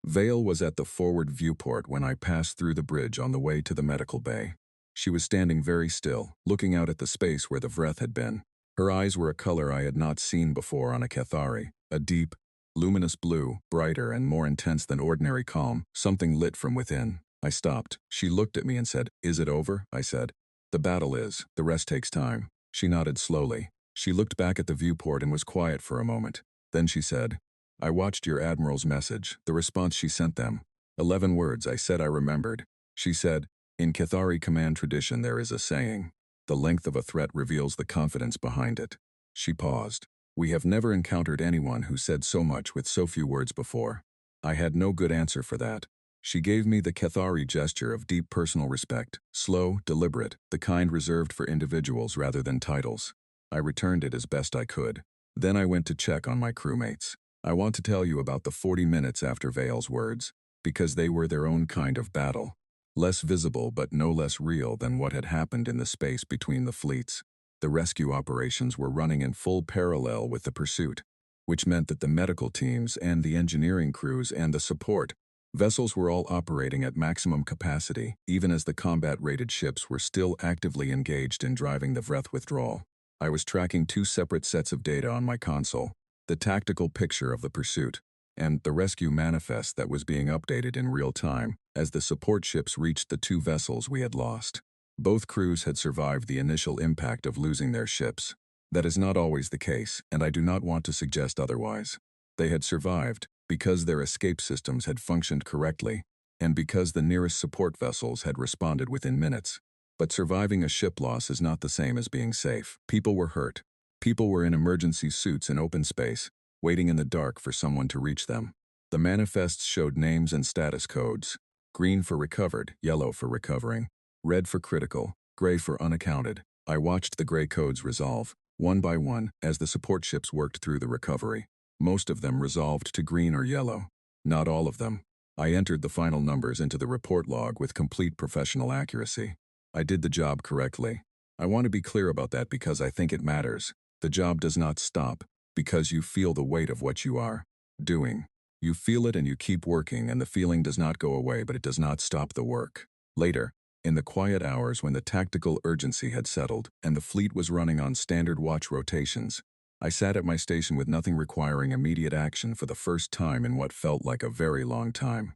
Vale was at the forward viewport when I passed through the bridge on the way to the medical bay. She was standing very still, looking out at the space where the Vreth had been. Her eyes were a color I had not seen before on a Cathari, a deep, luminous blue, brighter and more intense than ordinary calm, something lit from within. I stopped. She looked at me and said, "Is it over?" I said. "The battle is. The rest takes time." She nodded slowly. She looked back at the viewport and was quiet for a moment. Then she said, "I watched your Admiral's message, the response she sent them. 11 words I said I remembered." She said, "In Cathari command tradition there is a saying, the length of a threat reveals the confidence behind it." She paused. "We have never encountered anyone who said so much with so few words before." I had no good answer for that. She gave me the Cathari gesture of deep personal respect, slow, deliberate, the kind reserved for individuals rather than titles. I returned it as best I could. Then I went to check on my crewmates. I want to tell you about the 40 minutes after Vale's words, because they were their own kind of battle. Less visible but no less real than what had happened in the space between the fleets. The rescue operations were running in full parallel with the pursuit, which meant that the medical teams and the engineering crews and the support vessels were all operating at maximum capacity, even as the combat-rated ships were still actively engaged in driving the Vreth withdrawal. I was tracking two separate sets of data on my console, the tactical picture of the pursuit, and the rescue manifest that was being updated in real time as the support ships reached the two vessels we had lost. Both crews had survived the initial impact of losing their ships. That is not always the case, and I do not want to suggest otherwise. They had survived because their escape systems had functioned correctly, and because the nearest support vessels had responded within minutes. But surviving a ship loss is not the same as being safe. People were hurt. People were in emergency suits in open space, waiting in the dark for someone to reach them. The manifests showed names and status codes: green for recovered, yellow for recovering, red for critical, gray for unaccounted. I watched the gray codes resolve, one by one, as the support ships worked through the recovery. Most of them resolved to green or yellow. Not all of them. I entered the final numbers into the report log with complete professional accuracy. I did the job correctly. I want to be clear about that because I think it matters. The job does not stop because you feel the weight of what you are doing. You feel it and you keep working, and the feeling does not go away, but it does not stop the work. Later, in the quiet hours when the tactical urgency had settled and the fleet was running on standard watch rotations, I sat at my station with nothing requiring immediate action for the first time in what felt like a very long time.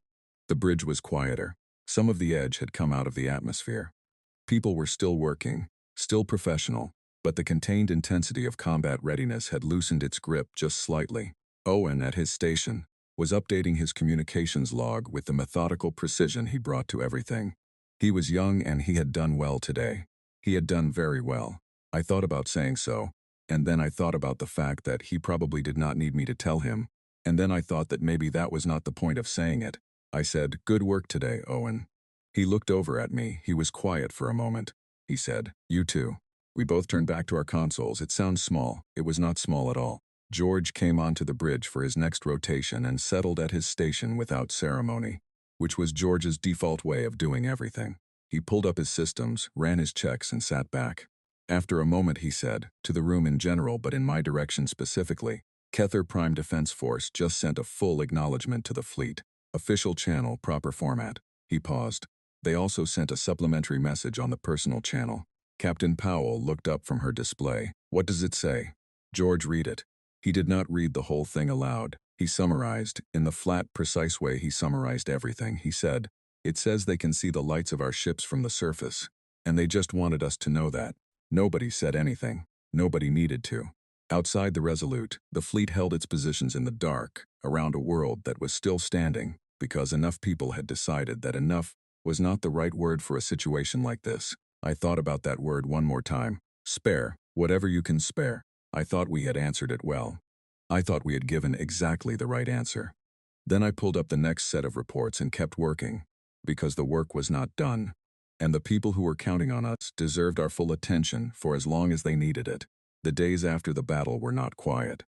The bridge was quieter. Some of the edge had come out of the atmosphere. People were still working, still professional, but the contained intensity of combat readiness had loosened its grip just slightly. Owen, at his station, was updating his communications log with the methodical precision he brought to everything. He was young and he had done well today. He had done very well. I thought about saying so, and then I thought about the fact that he probably did not need me to tell him, and then I thought that maybe that was not the point of saying it. I said, "Good work today, Owen." He looked over at me. He was quiet for a moment. He said, "You too." We both turned back to our consoles. It sounds small. It was not small at all. George came onto the bridge for his next rotation and settled at his station without ceremony, which was George's default way of doing everything. He pulled up his systems, ran his checks, and sat back. After a moment he said, to the room in general but in my direction specifically, "Kether Prime Defense Force just sent a full acknowledgement to the fleet. Official channel, proper format." He paused. They also sent a supplementary message on the personal channel. Captain Powell looked up from her display. "What does it say?" "George, read it." He did not read the whole thing aloud. He summarized, in the flat, precise way he summarized everything. He said, "It says they can see the lights of our ships from the surface, and they just wanted us to know that." Nobody said anything. Nobody needed to. Outside the Resolute, the fleet held its positions in the dark, around a world that was still standing, because enough people had decided that enough was not the right word for a situation like this. I thought about that word one more time. Spare, whatever you can spare. I thought we had answered it well. I thought we had given exactly the right answer. Then I pulled up the next set of reports and kept working, because the work was not done, and the people who were counting on us deserved our full attention for as long as they needed it. The days after the battle were not quiet.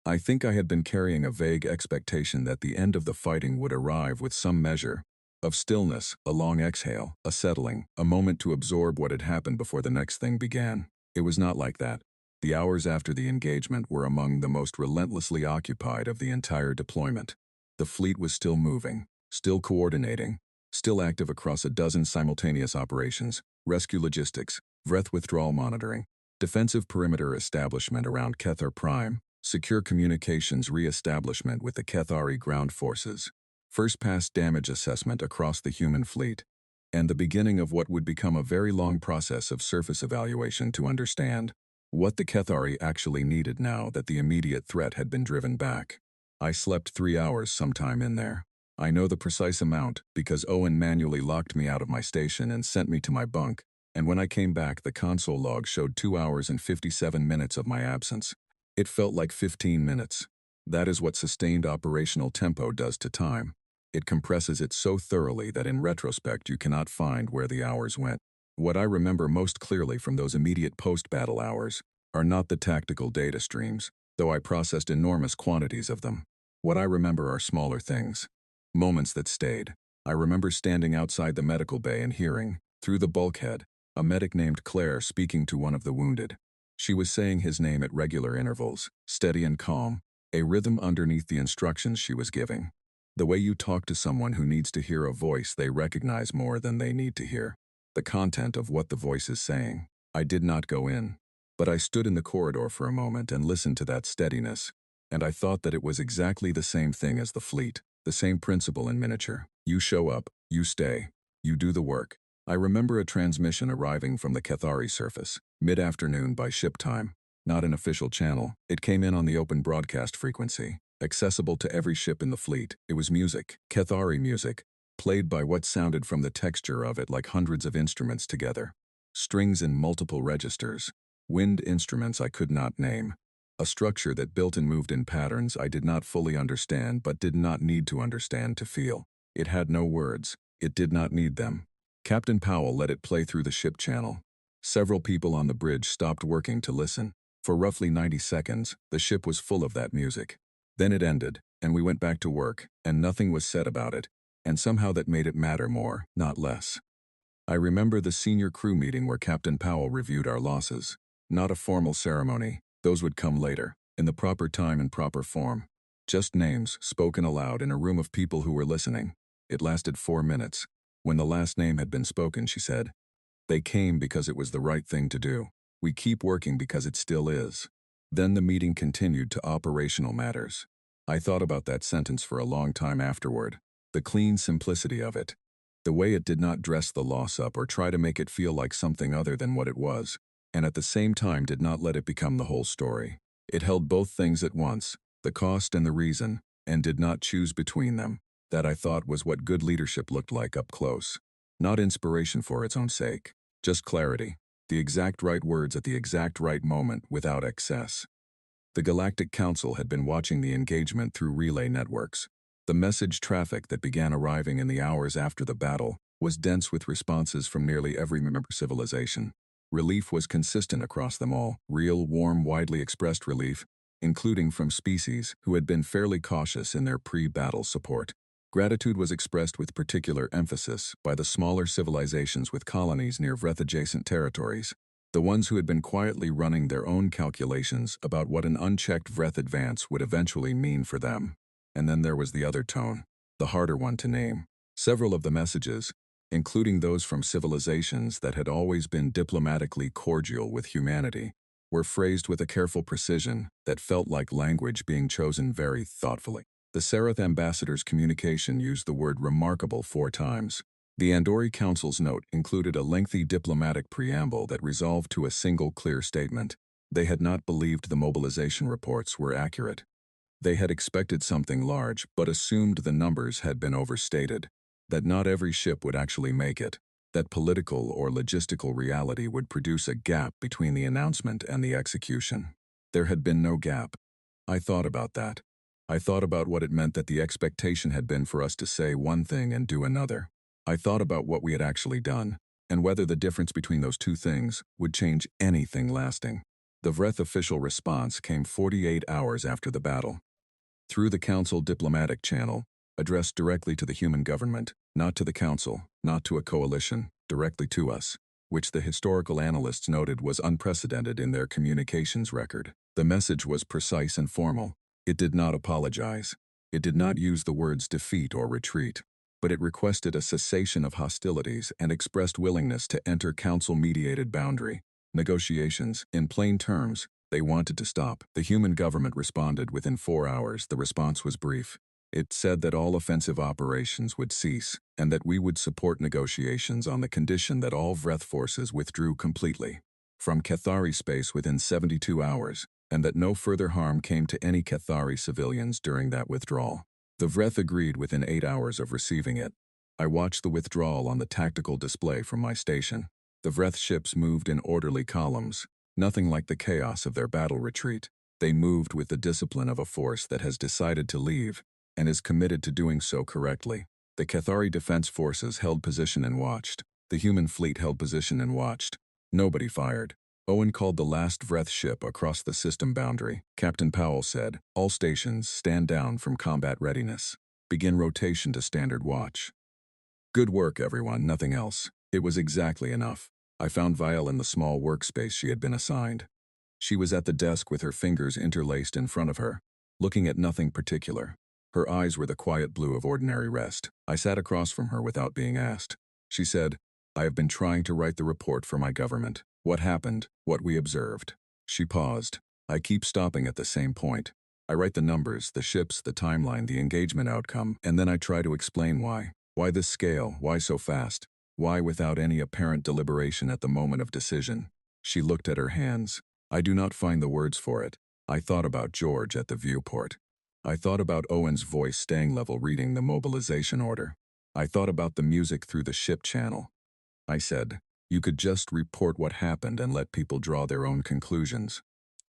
I think I had been carrying a vague expectation that the end of the fighting would arrive with some measure of stillness, a long exhale, a settling, a moment to absorb what had happened before the next thing began. It was not like that. The hours after the engagement were among the most relentlessly occupied of the entire deployment. The fleet was still moving, still coordinating, still active across a dozen simultaneous operations: rescue logistics, Vreth withdrawal monitoring, defensive perimeter establishment around Kether Prime, secure communications re-establishment with the Kethari ground forces, first-pass damage assessment across the human fleet, and the beginning of what would become a very long process of surface evaluation to understand what the Kethari actually needed now that the immediate threat had been driven back. I slept 3 hours sometime in there. I know the precise amount because Owen manually locked me out of my station and sent me to my bunk, and when I came back the console log showed 2 hours and 57 minutes of my absence. It felt like 15 minutes. That is what sustained operational tempo does to time. It compresses it so thoroughly that in retrospect you cannot find where the hours went. What I remember most clearly from those immediate post-battle hours are not the tactical data streams, though I processed enormous quantities of them. What I remember are smaller things. Moments that stayed. I remember standing outside the medical bay and hearing, through the bulkhead, a medic named Claire speaking to one of the wounded. She was saying his name at regular intervals, steady and calm, a rhythm underneath the instructions she was giving. The way you talk to someone who needs to hear a voice they recognize more than they need to hear. The content of what the voice is saying. I did not go in, but I stood in the corridor for a moment and listened to that steadiness, and I thought that it was exactly the same thing as the fleet, the same principle in miniature. You show up, you stay, you do the work. I remember a transmission arriving from the Cathari surface, mid-afternoon by ship time. Not an official channel, it came in on the open broadcast frequency, accessible to every ship in the fleet. It was music, Cathari music, played by what sounded from the texture of it like hundreds of instruments together. Strings in multiple registers, wind instruments I could not name. A structure that built and moved in patterns I did not fully understand but did not need to understand to feel. It had no words. It did not need them. Captain Powell let it play through the ship channel. Several people on the bridge stopped working to listen. For roughly 90 seconds, the ship was full of that music. Then it ended, and we went back to work, and nothing was said about it, and somehow that made it matter more, not less. I remember the senior crew meeting where Captain Powell reviewed our losses. Not a formal ceremony, those would come later, in the proper time and proper form. Just names, spoken aloud in a room of people who were listening. It lasted 4 minutes. When the last name had been spoken, she said, "They came because it was the right thing to do. We keep working because it still is." Then the meeting continued to operational matters. I thought about that sentence for a long time afterward. The clean simplicity of it. The way it did not dress the loss up or try to make it feel like something other than what it was, and at the same time did not let it become the whole story. It held both things at once, the cost and the reason, and did not choose between them. That I thought was what good leadership looked like up close. Not inspiration for its own sake, just clarity. The exact right words at the exact right moment without excess. The Galactic Council had been watching the engagement through relay networks. The message traffic that began arriving in the hours after the battle was dense with responses from nearly every member civilization. Relief was consistent across them all, real, warm, widely expressed relief, including from species who had been fairly cautious in their pre-battle support. Gratitude was expressed with particular emphasis by the smaller civilizations with colonies near Vreth-adjacent territories, the ones who had been quietly running their own calculations about what an unchecked Vreth advance would eventually mean for them. And then there was the other tone, the harder one to name. Several of the messages, including those from civilizations that had always been diplomatically cordial with humanity, were phrased with a careful precision that felt like language being chosen very thoughtfully. The Seraph ambassador's communication used the word remarkable 4 times. The Andori Council's note included a lengthy diplomatic preamble that resolved to a single clear statement. They had not believed the mobilization reports were accurate. They had expected something large, but assumed the numbers had been overstated, that not every ship would actually make it, that political or logistical reality would produce a gap between the announcement and the execution. There had been no gap. I thought about that. I thought about what it meant that the expectation had been for us to say one thing and do another. I thought about what we had actually done, and whether the difference between those two things would change anything lasting. The Vreth official response came 48 hours after the battle. Through the Council diplomatic channel, addressed directly to the human government, not to the Council, not to a coalition, directly to us, which the historical analysts noted was unprecedented in their communications record. The message was precise and formal. It did not apologize. It did not use the words defeat or retreat, but it requested a cessation of hostilities and expressed willingness to enter Council-mediated boundary negotiations. In plain terms, they wanted to stop. The human government responded within 4 hours. The response was brief. It said that all offensive operations would cease and that we would support negotiations on the condition that all Vreth forces withdrew completely from Cathari space within 72 hours, and that no further harm came to any Cathari civilians during that withdrawal. The Vreth agreed within 8 hours of receiving it. I watched the withdrawal on the tactical display from my station. The Vreth ships moved in orderly columns, nothing like the chaos of their battle retreat. They moved with the discipline of a force that has decided to leave and is committed to doing so correctly. The Cathari defense forces held position and watched. The human fleet held position and watched. Nobody fired. Owen called the last Vreth ship across the system boundary. Captain Powell said, "All stations, stand down from combat readiness. Begin rotation to standard watch." Good work, everyone, nothing else. It was exactly enough. I found Vial in the small workspace she had been assigned. She was at the desk with her fingers interlaced in front of her, looking at nothing particular. Her eyes were the quiet blue of ordinary rest. I sat across from her without being asked. She said, "I have been trying to write the report for my government. What happened, what we observed." She paused. I keep stopping at the same point. I write the numbers, the ships, the timeline, the engagement outcome, and then I try to explain why. Why this scale? Why so fast? Why without any apparent deliberation at the moment of decision? She looked at her hands. I do not find the words for it. I thought about George at the viewport. I thought about Owen's voice staying level reading the mobilization order. I thought about the music through the ship channel. I said, "You could just report what happened and let people draw their own conclusions."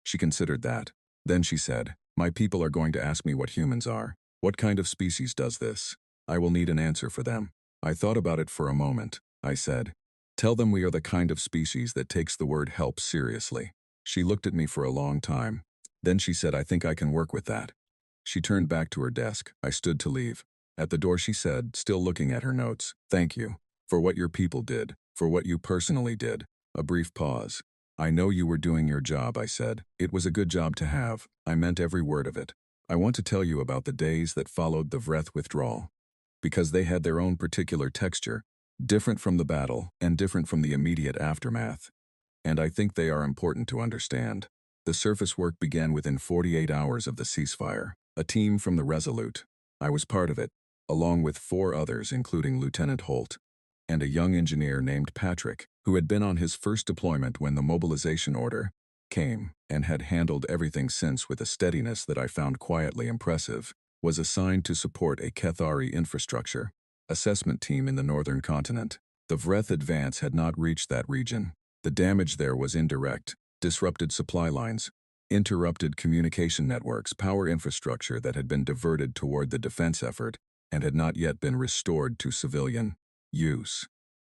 She considered that. Then she said, "My people are going to ask me what humans are. What kind of species does this? I will need an answer for them." I thought about it for a moment. I said, "Tell them we are the kind of species that takes the word help seriously." She looked at me for a long time. Then she said, "I think I can work with that." She turned back to her desk. I stood to leave. At the door she said, still looking at her notes, "Thank you. For what your people did. For what you personally did." A brief pause. "I know you were doing your job," I said. "It was a good job to have. I meant every word of it. I want to tell you about the days that followed the Vreth withdrawal. Because they had their own particular texture, different from the battle and different from the immediate aftermath. And I think they are important to understand." The surface work began within 48 hours of the ceasefire. A team from the Resolute. I was part of it, along with 4 others including Lieutenant Holt, and a young engineer named Patrick, who had been on his first deployment when the mobilization order came and had handled everything since with a steadiness that I found quietly impressive, was assigned to support a Cathari infrastructure assessment team in the northern continent. The Vreth advance had not reached that region. The damage there was indirect, disrupted supply lines, interrupted communication networks, power infrastructure that had been diverted toward the defense effort and had not yet been restored to civilian use.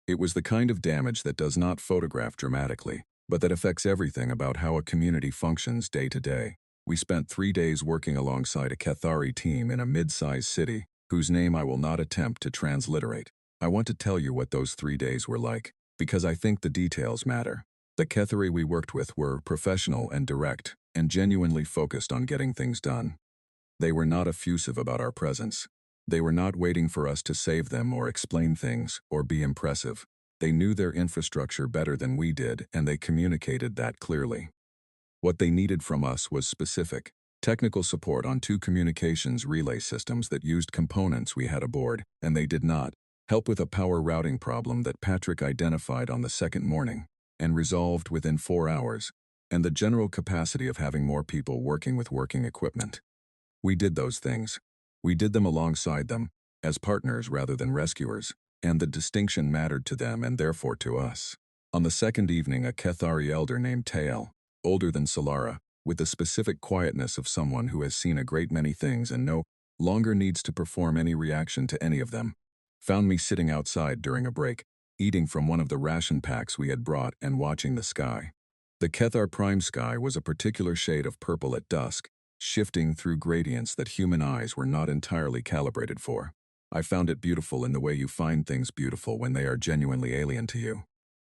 It was the kind of damage that does not photograph dramatically, but that affects everything about how a community functions day to day. We spent 3 days working alongside a Cathari team in a mid-sized city, whose name I will not attempt to transliterate. I want to tell you what those 3 days were like, because I think the details matter. The Cathari we worked with were professional and direct, and genuinely focused on getting things done. They were not effusive about our presence. They were not waiting for us to save them or explain things or be impressive. They knew their infrastructure better than we did, and they communicated that clearly. What they needed from us was specific, technical support on 2 communications relay systems that used components we had aboard, and they did not. Help with a power routing problem that Patrick identified on the second morning and resolved within 4 hours, and the general capacity of having more people working with working equipment. We did those things. We did them alongside them, as partners rather than rescuers, and the distinction mattered to them and therefore to us. On the second evening, a Cathari elder named Tael, older than Solara, with the specific quietness of someone who has seen a great many things and no longer needs to perform any reaction to any of them, found me sitting outside during a break, eating from one of the ration packs we had brought and watching the sky. The Cathar Prime sky was a particular shade of purple at dusk, shifting through gradients that human eyes were not entirely calibrated for. I found it beautiful in the way you find things beautiful when they are genuinely alien to you.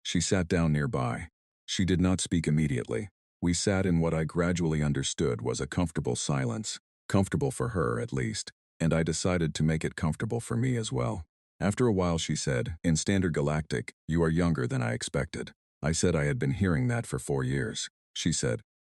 She sat down nearby. She did not speak immediately. We sat in what I gradually understood was a comfortable silence, comfortable for her at least, and I decided to make it comfortable for me as well. After a while she said, "In Standard Galactic, you are younger than I expected." I said I had been hearing that for 4 years.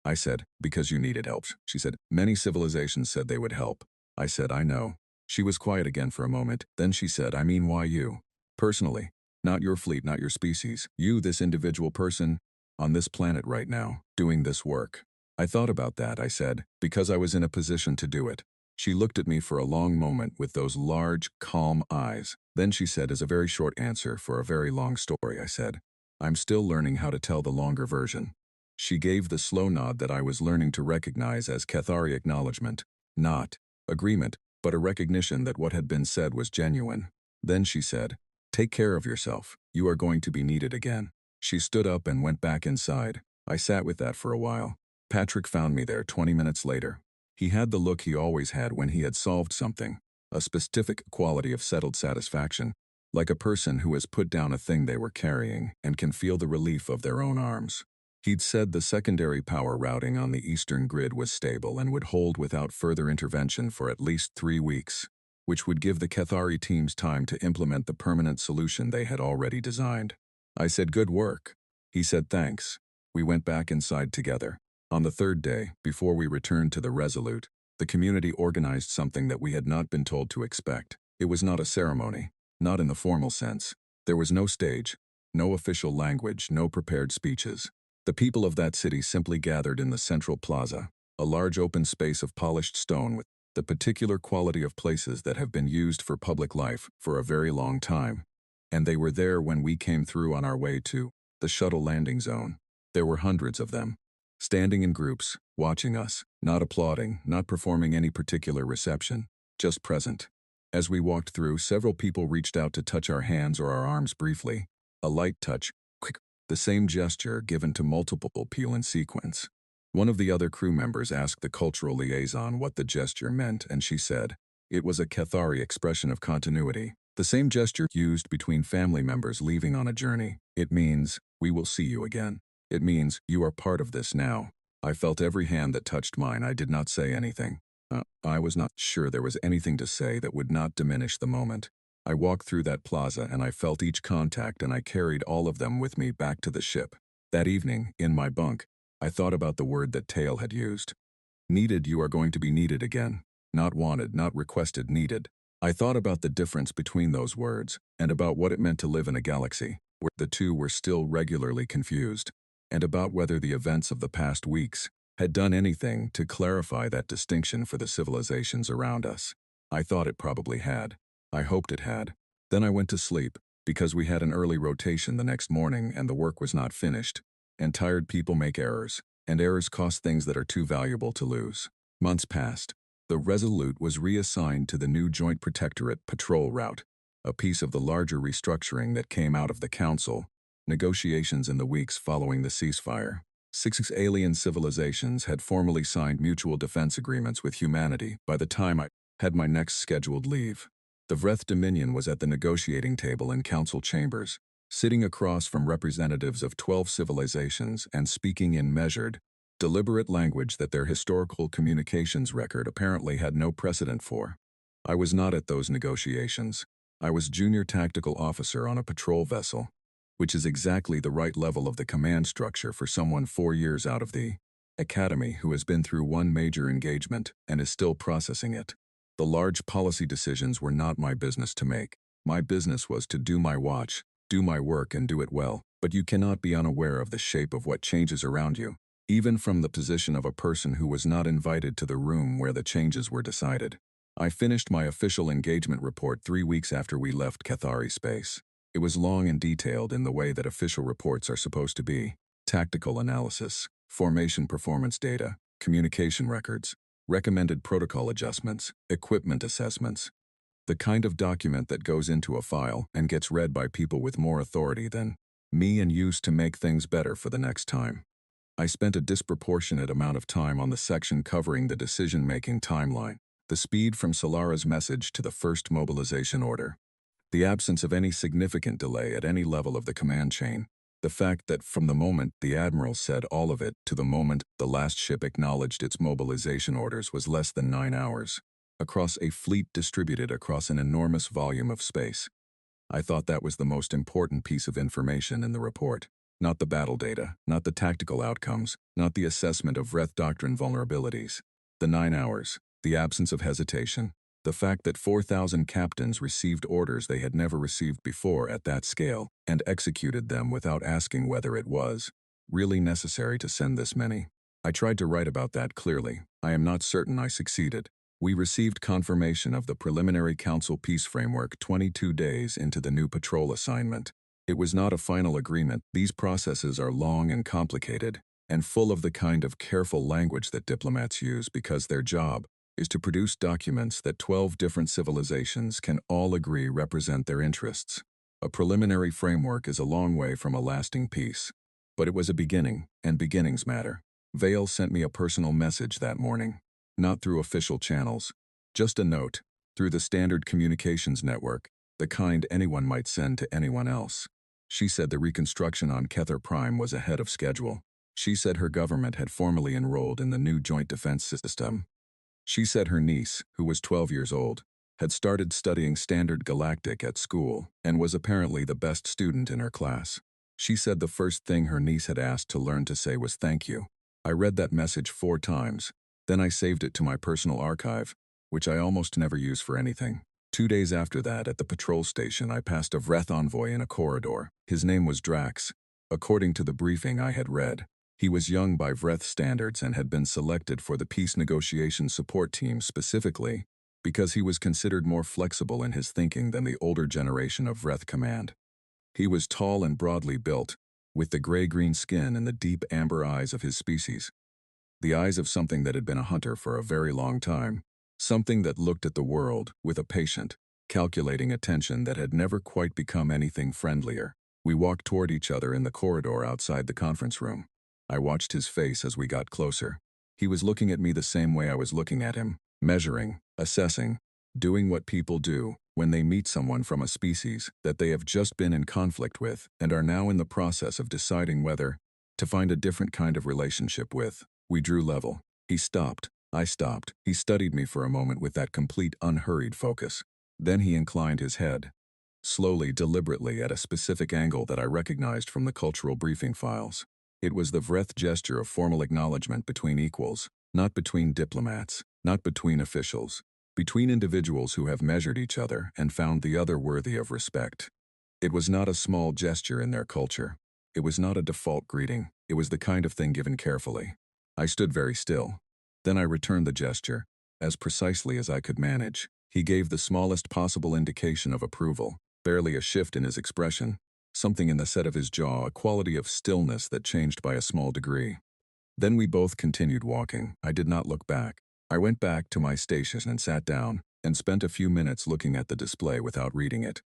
I said, "Because you needed help." She said, "Many civilizations said they would help." I said, "I know." She was quiet again for a moment. Then she said, "I mean, why you? Personally. Not your fleet, not your species. You, this individual person, on this planet right now, doing this work." I thought about that, I said, because I was in a position to do it. She looked at me for a long moment with those large, calm eyes. Then she said, as a very short answer for a very long story, I said, "I'm still learning how to tell the longer version." She gave the slow nod that I was learning to recognize as Cathari acknowledgement, not agreement, but a recognition that what had been said was genuine. Then she said, "Take care of yourself. You are going to be needed again." She stood up and went back inside. I sat with that for a while. Patrick found me there 20 minutes later. He had the look he always had when he had solved something, a specific quality of settled satisfaction, like a person who has put down a thing they were carrying and can feel the relief of their own arms. He'd said the secondary power routing on the eastern grid was stable and would hold without further intervention for at least 3 weeks, which would give the Cathari teams time to implement the permanent solution they had already designed. I said, "Good work." He said, "Thanks." We went back inside together. On the third day, before we returned to the Resolute, the community organized something that we had not been told to expect. It was not a ceremony, not in the formal sense. There was no stage, no official language, no prepared speeches. The people of that city simply gathered in the central plaza, a large open space of polished stone with the particular quality of places that have been used for public life for a very long time. And they were there when we came through on our way to the shuttle landing zone. There were hundreds of them, standing in groups, watching us, not applauding, not performing any particular reception, just present. As we walked through, several people reached out to touch our hands or our arms briefly. A light touch, quick, the same gesture given to multiple people in sequence. One of the other crew members asked the cultural liaison what the gesture meant, and she said, it was a Cathari expression of continuity. The same gesture used between family members leaving on a journey. It means, we will see you again. It means, you are part of this now. I felt every hand that touched mine. I did not say anything. I was not sure there was anything to say that would not diminish the moment. I walked through that plaza and I felt each contact, and I carried all of them with me back to the ship. That evening, in my bunk, I thought about the word that Tail had used. Needed. You are going to be needed again. Not wanted, not requested, needed. I thought about the difference between those words, and about what it meant to live in a galaxy where the two were still regularly confused, and about whether the events of the past weeks had done anything to clarify that distinction for the civilizations around us. I thought it probably had. I hoped it had. Then I went to sleep, because we had an early rotation the next morning and the work was not finished. And tired people make errors, and errors cost things that are too valuable to lose. Months passed. The Resolute was reassigned to the new Joint Protectorate patrol route, a piece of the larger restructuring that came out of the Council negotiations in the weeks following the ceasefire. 6 alien civilizations had formally signed mutual defense agreements with humanity by the time I had my next scheduled leave. The Vreth Dominion was at the negotiating table in council chambers, sitting across from representatives of 12 civilizations and speaking in measured, deliberate language that their historical communications record apparently had no precedent for. I was not at those negotiations. I was junior tactical officer on a patrol vessel, which is exactly the right level of the command structure for someone 4 years out of the academy who has been through one major engagement and is still processing it. The large policy decisions were not my business to make. My business was to do my watch, do my work, and do it well. But you cannot be unaware of the shape of what changes around you, even from the position of a person who was not invited to the room where the changes were decided. I finished my official engagement report 3 weeks after we left Cathari space. It was long and detailed in the way that official reports are supposed to be. Tactical analysis, formation performance data, communication records, recommended protocol adjustments, equipment assessments. The kind of document that goes into a file and gets read by people with more authority than me and used to make things better for the next time. I spent a disproportionate amount of time on the section covering the decision-making timeline, the speed from Solara's message to the first mobilization order, the absence of any significant delay at any level of the command chain, the fact that from the moment the Admiral said all of it to the moment the last ship acknowledged its mobilization orders was less than 9 hours, across a fleet distributed across an enormous volume of space. I thought that was the most important piece of information in the report. Not the battle data, not the tactical outcomes, not the assessment of Vreth Doctrine vulnerabilities. The 9 hours, the absence of hesitation, the fact that 4,000 captains received orders they had never received before at that scale and executed them without asking whether it was really necessary to send this many. I tried to write about that clearly. I am not certain I succeeded. We received confirmation of the preliminary council peace framework 22 days into the new patrol assignment. It was not a final agreement. These processes are long and complicated, and full of the kind of careful language that diplomats use because their job is to produce documents that 12 different civilizations can all agree represent their interests. A preliminary framework is a long way from a lasting peace, but it was a beginning, and beginnings matter. Vale sent me a personal message that morning, not through official channels, just a note, through the standard communications network, the kind anyone might send to anyone else. She said the reconstruction on Kether Prime was ahead of schedule. She said her government had formally enrolled in the new joint defense system. She said her niece, who was 12 years old, had started studying Standard Galactic at school and was apparently the best student in her class. She said the first thing her niece had asked to learn to say was thank you. I read that message 4 times, then I saved it to my personal archive, which I almost never use for anything. 2 days after that, at the patrol station, I passed a Vreth envoy in a corridor. His name was Drax. According to the briefing I had read, he was young by Vreth standards and had been selected for the peace negotiation support team specifically because he was considered more flexible in his thinking than the older generation of Vreth command. He was tall and broadly built, with the gray-green skin and the deep amber eyes of his species. The eyes of something that had been a hunter for a very long time, something that looked at the world with a patient, calculating attention that had never quite become anything friendlier. We walked toward each other in the corridor outside the conference room. I watched his face as we got closer. He was looking at me the same way I was looking at him, measuring, assessing, doing what people do when they meet someone from a species that they have just been in conflict with and are now in the process of deciding whether to find a different kind of relationship with. We drew level. He stopped. I stopped. He studied me for a moment with that complete unhurried focus. Then he inclined his head, slowly, deliberately, at a specific angle that I recognized from the cultural briefing files. It was the Vreth gesture of formal acknowledgement between equals, not between diplomats, not between officials, between individuals who have measured each other and found the other worthy of respect. It was not a small gesture in their culture. It was not a default greeting. It was the kind of thing given carefully. I stood very still. Then I returned the gesture, as precisely as I could manage. He gave the smallest possible indication of approval, barely a shift in his expression, something in the set of his jaw, a quality of stillness that changed by a small degree. Then we both continued walking. I did not look back. I went back to my station and sat down, and spent a few minutes looking at the display without reading it.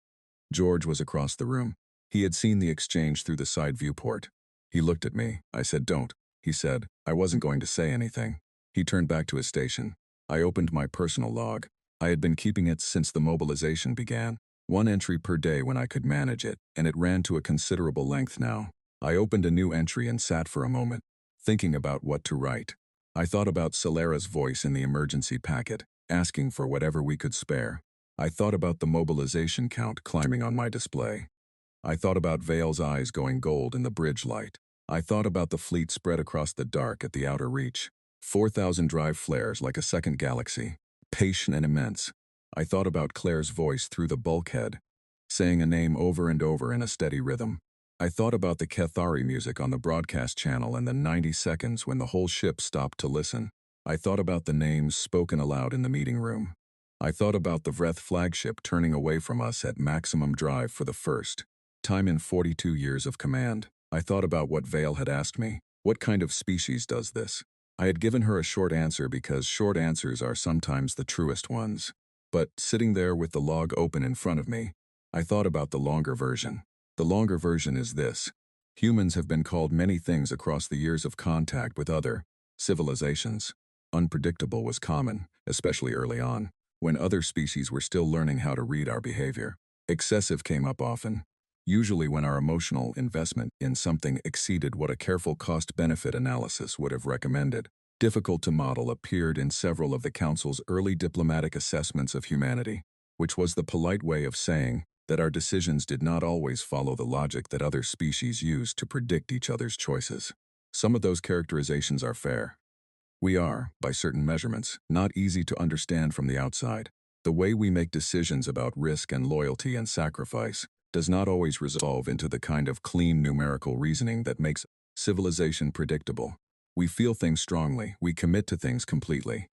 George was across the room. He had seen the exchange through the side viewport. He looked at me. I said, "Don't," he said. I wasn't going to say anything. He turned back to his station. I opened my personal log. I had been keeping it since the mobilization began. 1 entry per day when I could manage it, and it ran to a considerable length now. I opened a new entry and sat for a moment, thinking about what to write. I thought about Solera's voice in the emergency packet, asking for whatever we could spare. I thought about the mobilization count climbing on my display. I thought about Vale's eyes going gold in the bridge light. I thought about the fleet spread across the dark at the outer reach. 4,000 drive flares like a second galaxy, patient and immense. I thought about Claire's voice through the bulkhead, saying a name over and over in a steady rhythm. I thought about the Kethari music on the broadcast channel and the 90 seconds when the whole ship stopped to listen. I thought about the names spoken aloud in the meeting room. I thought about the Vreth flagship turning away from us at maximum drive for the first time in 42 years of command. I thought about what Vale had asked me. What kind of species does this? I had given her a short answer because short answers are sometimes the truest ones. But sitting there with the log open in front of me, I thought about the longer version. The longer version is this. Humans have been called many things across the years of contact with other civilizations. Unpredictable was common, especially early on, when other species were still learning how to read our behavior. Excessive came up often, usually when our emotional investment in something exceeded what a careful cost-benefit analysis would have recommended. Difficult to model appeared in several of the Council's early diplomatic assessments of humanity, which was the polite way of saying that our decisions did not always follow the logic that other species used to predict each other's choices. Some of those characterizations are fair. We are, by certain measurements, not easy to understand from the outside. The way we make decisions about risk and loyalty and sacrifice does not always resolve into the kind of clean numerical reasoning that makes civilization predictable. We feel things strongly, we commit to things completely.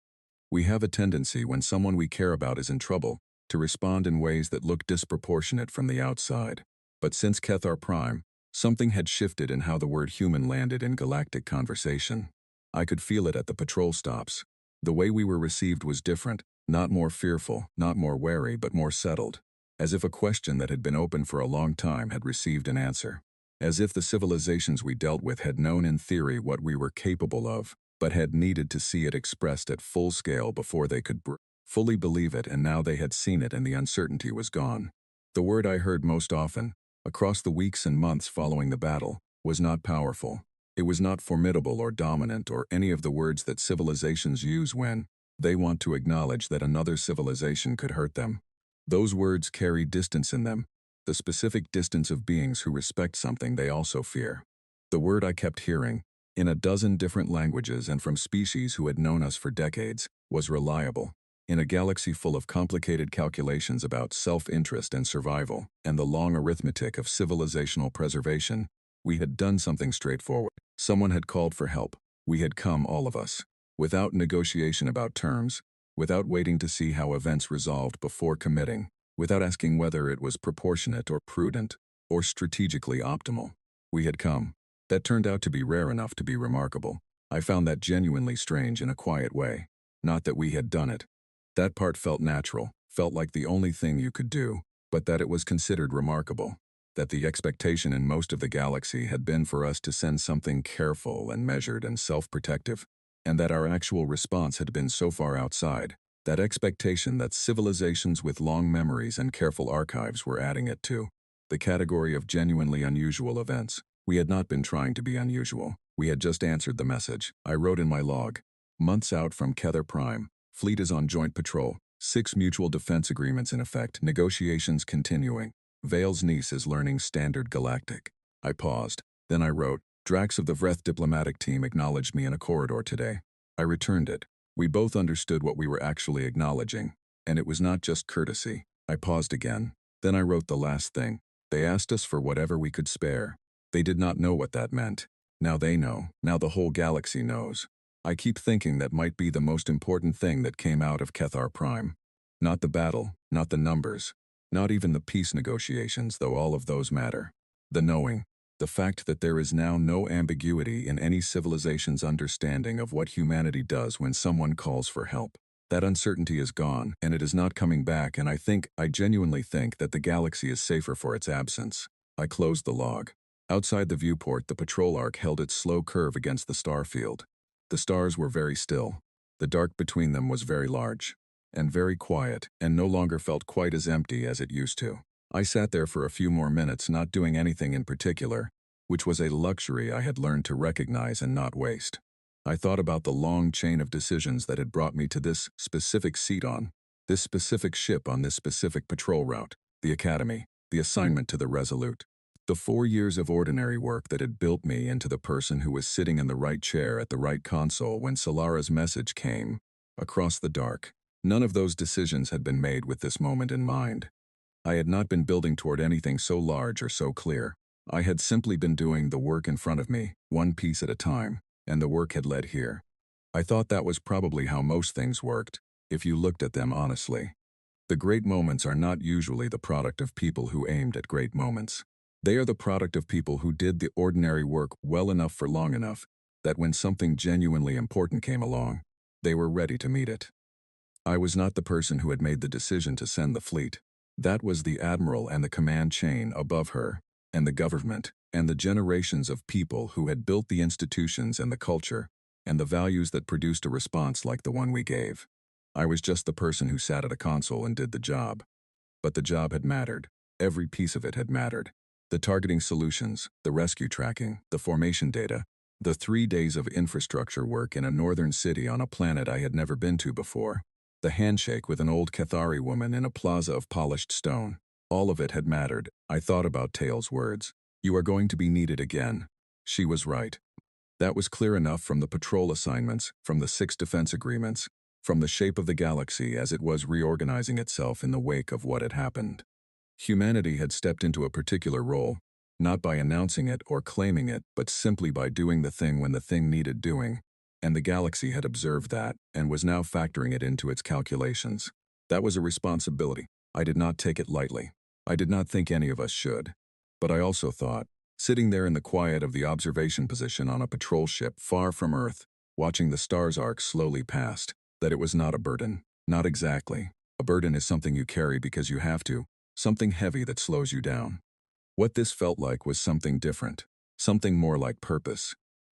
We have a tendency, when someone we care about is in trouble, to respond in ways that look disproportionate from the outside. But since Kethar Prime, something had shifted in how the word human landed in galactic conversation. I could feel it at the patrol stops. The way we were received was different, not more fearful, not more wary, but more settled. As if a question that had been open for a long time had received an answer. As if the civilizations we dealt with had known in theory what we were capable of, but had needed to see it expressed at full scale before they could fully believe it, and now they had seen it and the uncertainty was gone. The word I heard most often, across the weeks and months following the battle, was not powerful. It was not formidable or dominant or any of the words that civilizations use when they want to acknowledge that another civilization could hurt them. Those words carry distance in them, the specific distance of beings who respect something they also fear. The word I kept hearing, in a dozen different languages and from species who had known us for decades, was reliable. In a galaxy full of complicated calculations about self-interest and survival, and the long arithmetic of civilizational preservation, we had done something straightforward. Someone had called for help. We had come, all of us. Without negotiation about terms, without waiting to see how events resolved before committing, without asking whether it was proportionate or prudent, or strategically optimal. We had come. That turned out to be rare enough to be remarkable. I found that genuinely strange in a quiet way. Not that we had done it. That part felt natural, felt like the only thing you could do, but that it was considered remarkable. That the expectation in most of the galaxy had been for us to send something careful and measured and self-protective, and that our actual response had been so far outside, that expectation that civilizations with long memories and careful archives were adding it to the category of genuinely unusual events. We had not been trying to be unusual. We had just answered the message. I wrote in my log, months out from Kether Prime, fleet is on joint patrol, 6 mutual defense agreements in effect, negotiations continuing. Vale's niece is learning Standard Galactic. I paused. Then I wrote, Drax of the Vreth diplomatic team acknowledged me in a corridor today. I returned it. We both understood what we were actually acknowledging, and it was not just courtesy. I paused again. Then I wrote the last thing. They asked us for whatever we could spare. They did not know what that meant. Now they know. Now the whole galaxy knows. I keep thinking that might be the most important thing that came out of Kether Prime. Not the battle, not the numbers, not even the peace negotiations, though all of those matter. The knowing, the fact that there is now no ambiguity in any civilization's understanding of what humanity does when someone calls for help. That uncertainty is gone, and it is not coming back, and I genuinely think that the galaxy is safer for its absence. I closed the log. Outside the viewport, the patrol arc held its slow curve against the star field. The stars were very still. The dark between them was very large, and very quiet, and no longer felt quite as empty as it used to. I sat there for a few more minutes, not doing anything in particular, which was a luxury I had learned to recognize and not waste. I thought about the long chain of decisions that had brought me to this specific seat on this specific ship on this specific patrol route, the Academy, the assignment to the Resolute. The 4 years of ordinary work that had built me into the person who was sitting in the right chair at the right console when Solara's message came, across the dark. None of those decisions had been made with this moment in mind. I had not been building toward anything so large or so clear. I had simply been doing the work in front of me, one piece at a time, and the work had led here. I thought that was probably how most things worked, if you looked at them honestly. The great moments are not usually the product of people who aimed at great moments. They are the product of people who did the ordinary work well enough for long enough that when something genuinely important came along, they were ready to meet it. I was not the person who had made the decision to send the fleet. That was the admiral and the command chain above her, and the government, and the generations of people who had built the institutions and the culture, and the values that produced a response like the one we gave. I was just the person who sat at a console and did the job. But the job had mattered. Every piece of it had mattered. The targeting solutions, the rescue tracking, the formation data, the 3 days of infrastructure work in a northern city on a planet I had never been to before, the handshake with an old Cathari woman in a plaza of polished stone. All of it had mattered. I thought about Tail's words. You are going to be needed again. She was right. That was clear enough from the patrol assignments, from the 6 defense agreements, from the shape of the galaxy as it was reorganizing itself in the wake of what had happened. Humanity had stepped into a particular role, not by announcing it or claiming it, but simply by doing the thing when the thing needed doing, and the galaxy had observed that and was now factoring it into its calculations. That was a responsibility. I did not take it lightly. I did not think any of us should. But I also thought, sitting there in the quiet of the observation position on a patrol ship far from Earth, watching the stars arc slowly past, that it was not a burden. Not exactly. A burden is something you carry because you have to, something heavy that slows you down. What this felt like was something different, something more like purpose.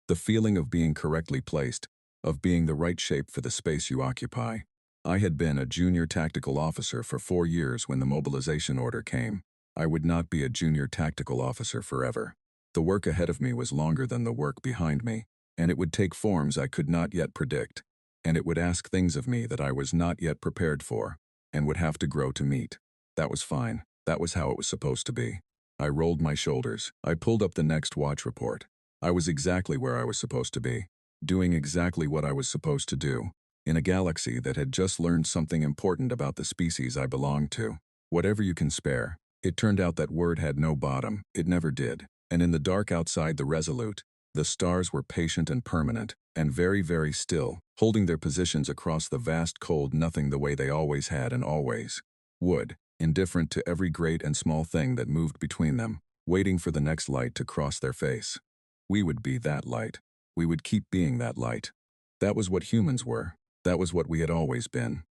The feeling of being correctly placed, of being the right shape for the space you occupy. I had been a junior tactical officer for 4 years when the mobilization order came. I would not be a junior tactical officer forever. The work ahead of me was longer than the work behind me, and it would take forms I could not yet predict, and it would ask things of me that I was not yet prepared for, and would have to grow to meet. That was fine. That was how it was supposed to be. I rolled my shoulders. I pulled up the next watch report. I was exactly where I was supposed to be, doing exactly what I was supposed to do, in a galaxy that had just learned something important about the species I belonged to. Whatever you can spare. It turned out that word had no bottom. It never did. And in the dark outside the Resolute, the stars were patient and permanent, and very, very still, holding their positions across the vast cold nothing the way they always had and always would, indifferent to every great and small thing that moved between them, waiting for the next light to cross their face. We would be that light. We would keep being that light. That was what humans were. That was what we had always been.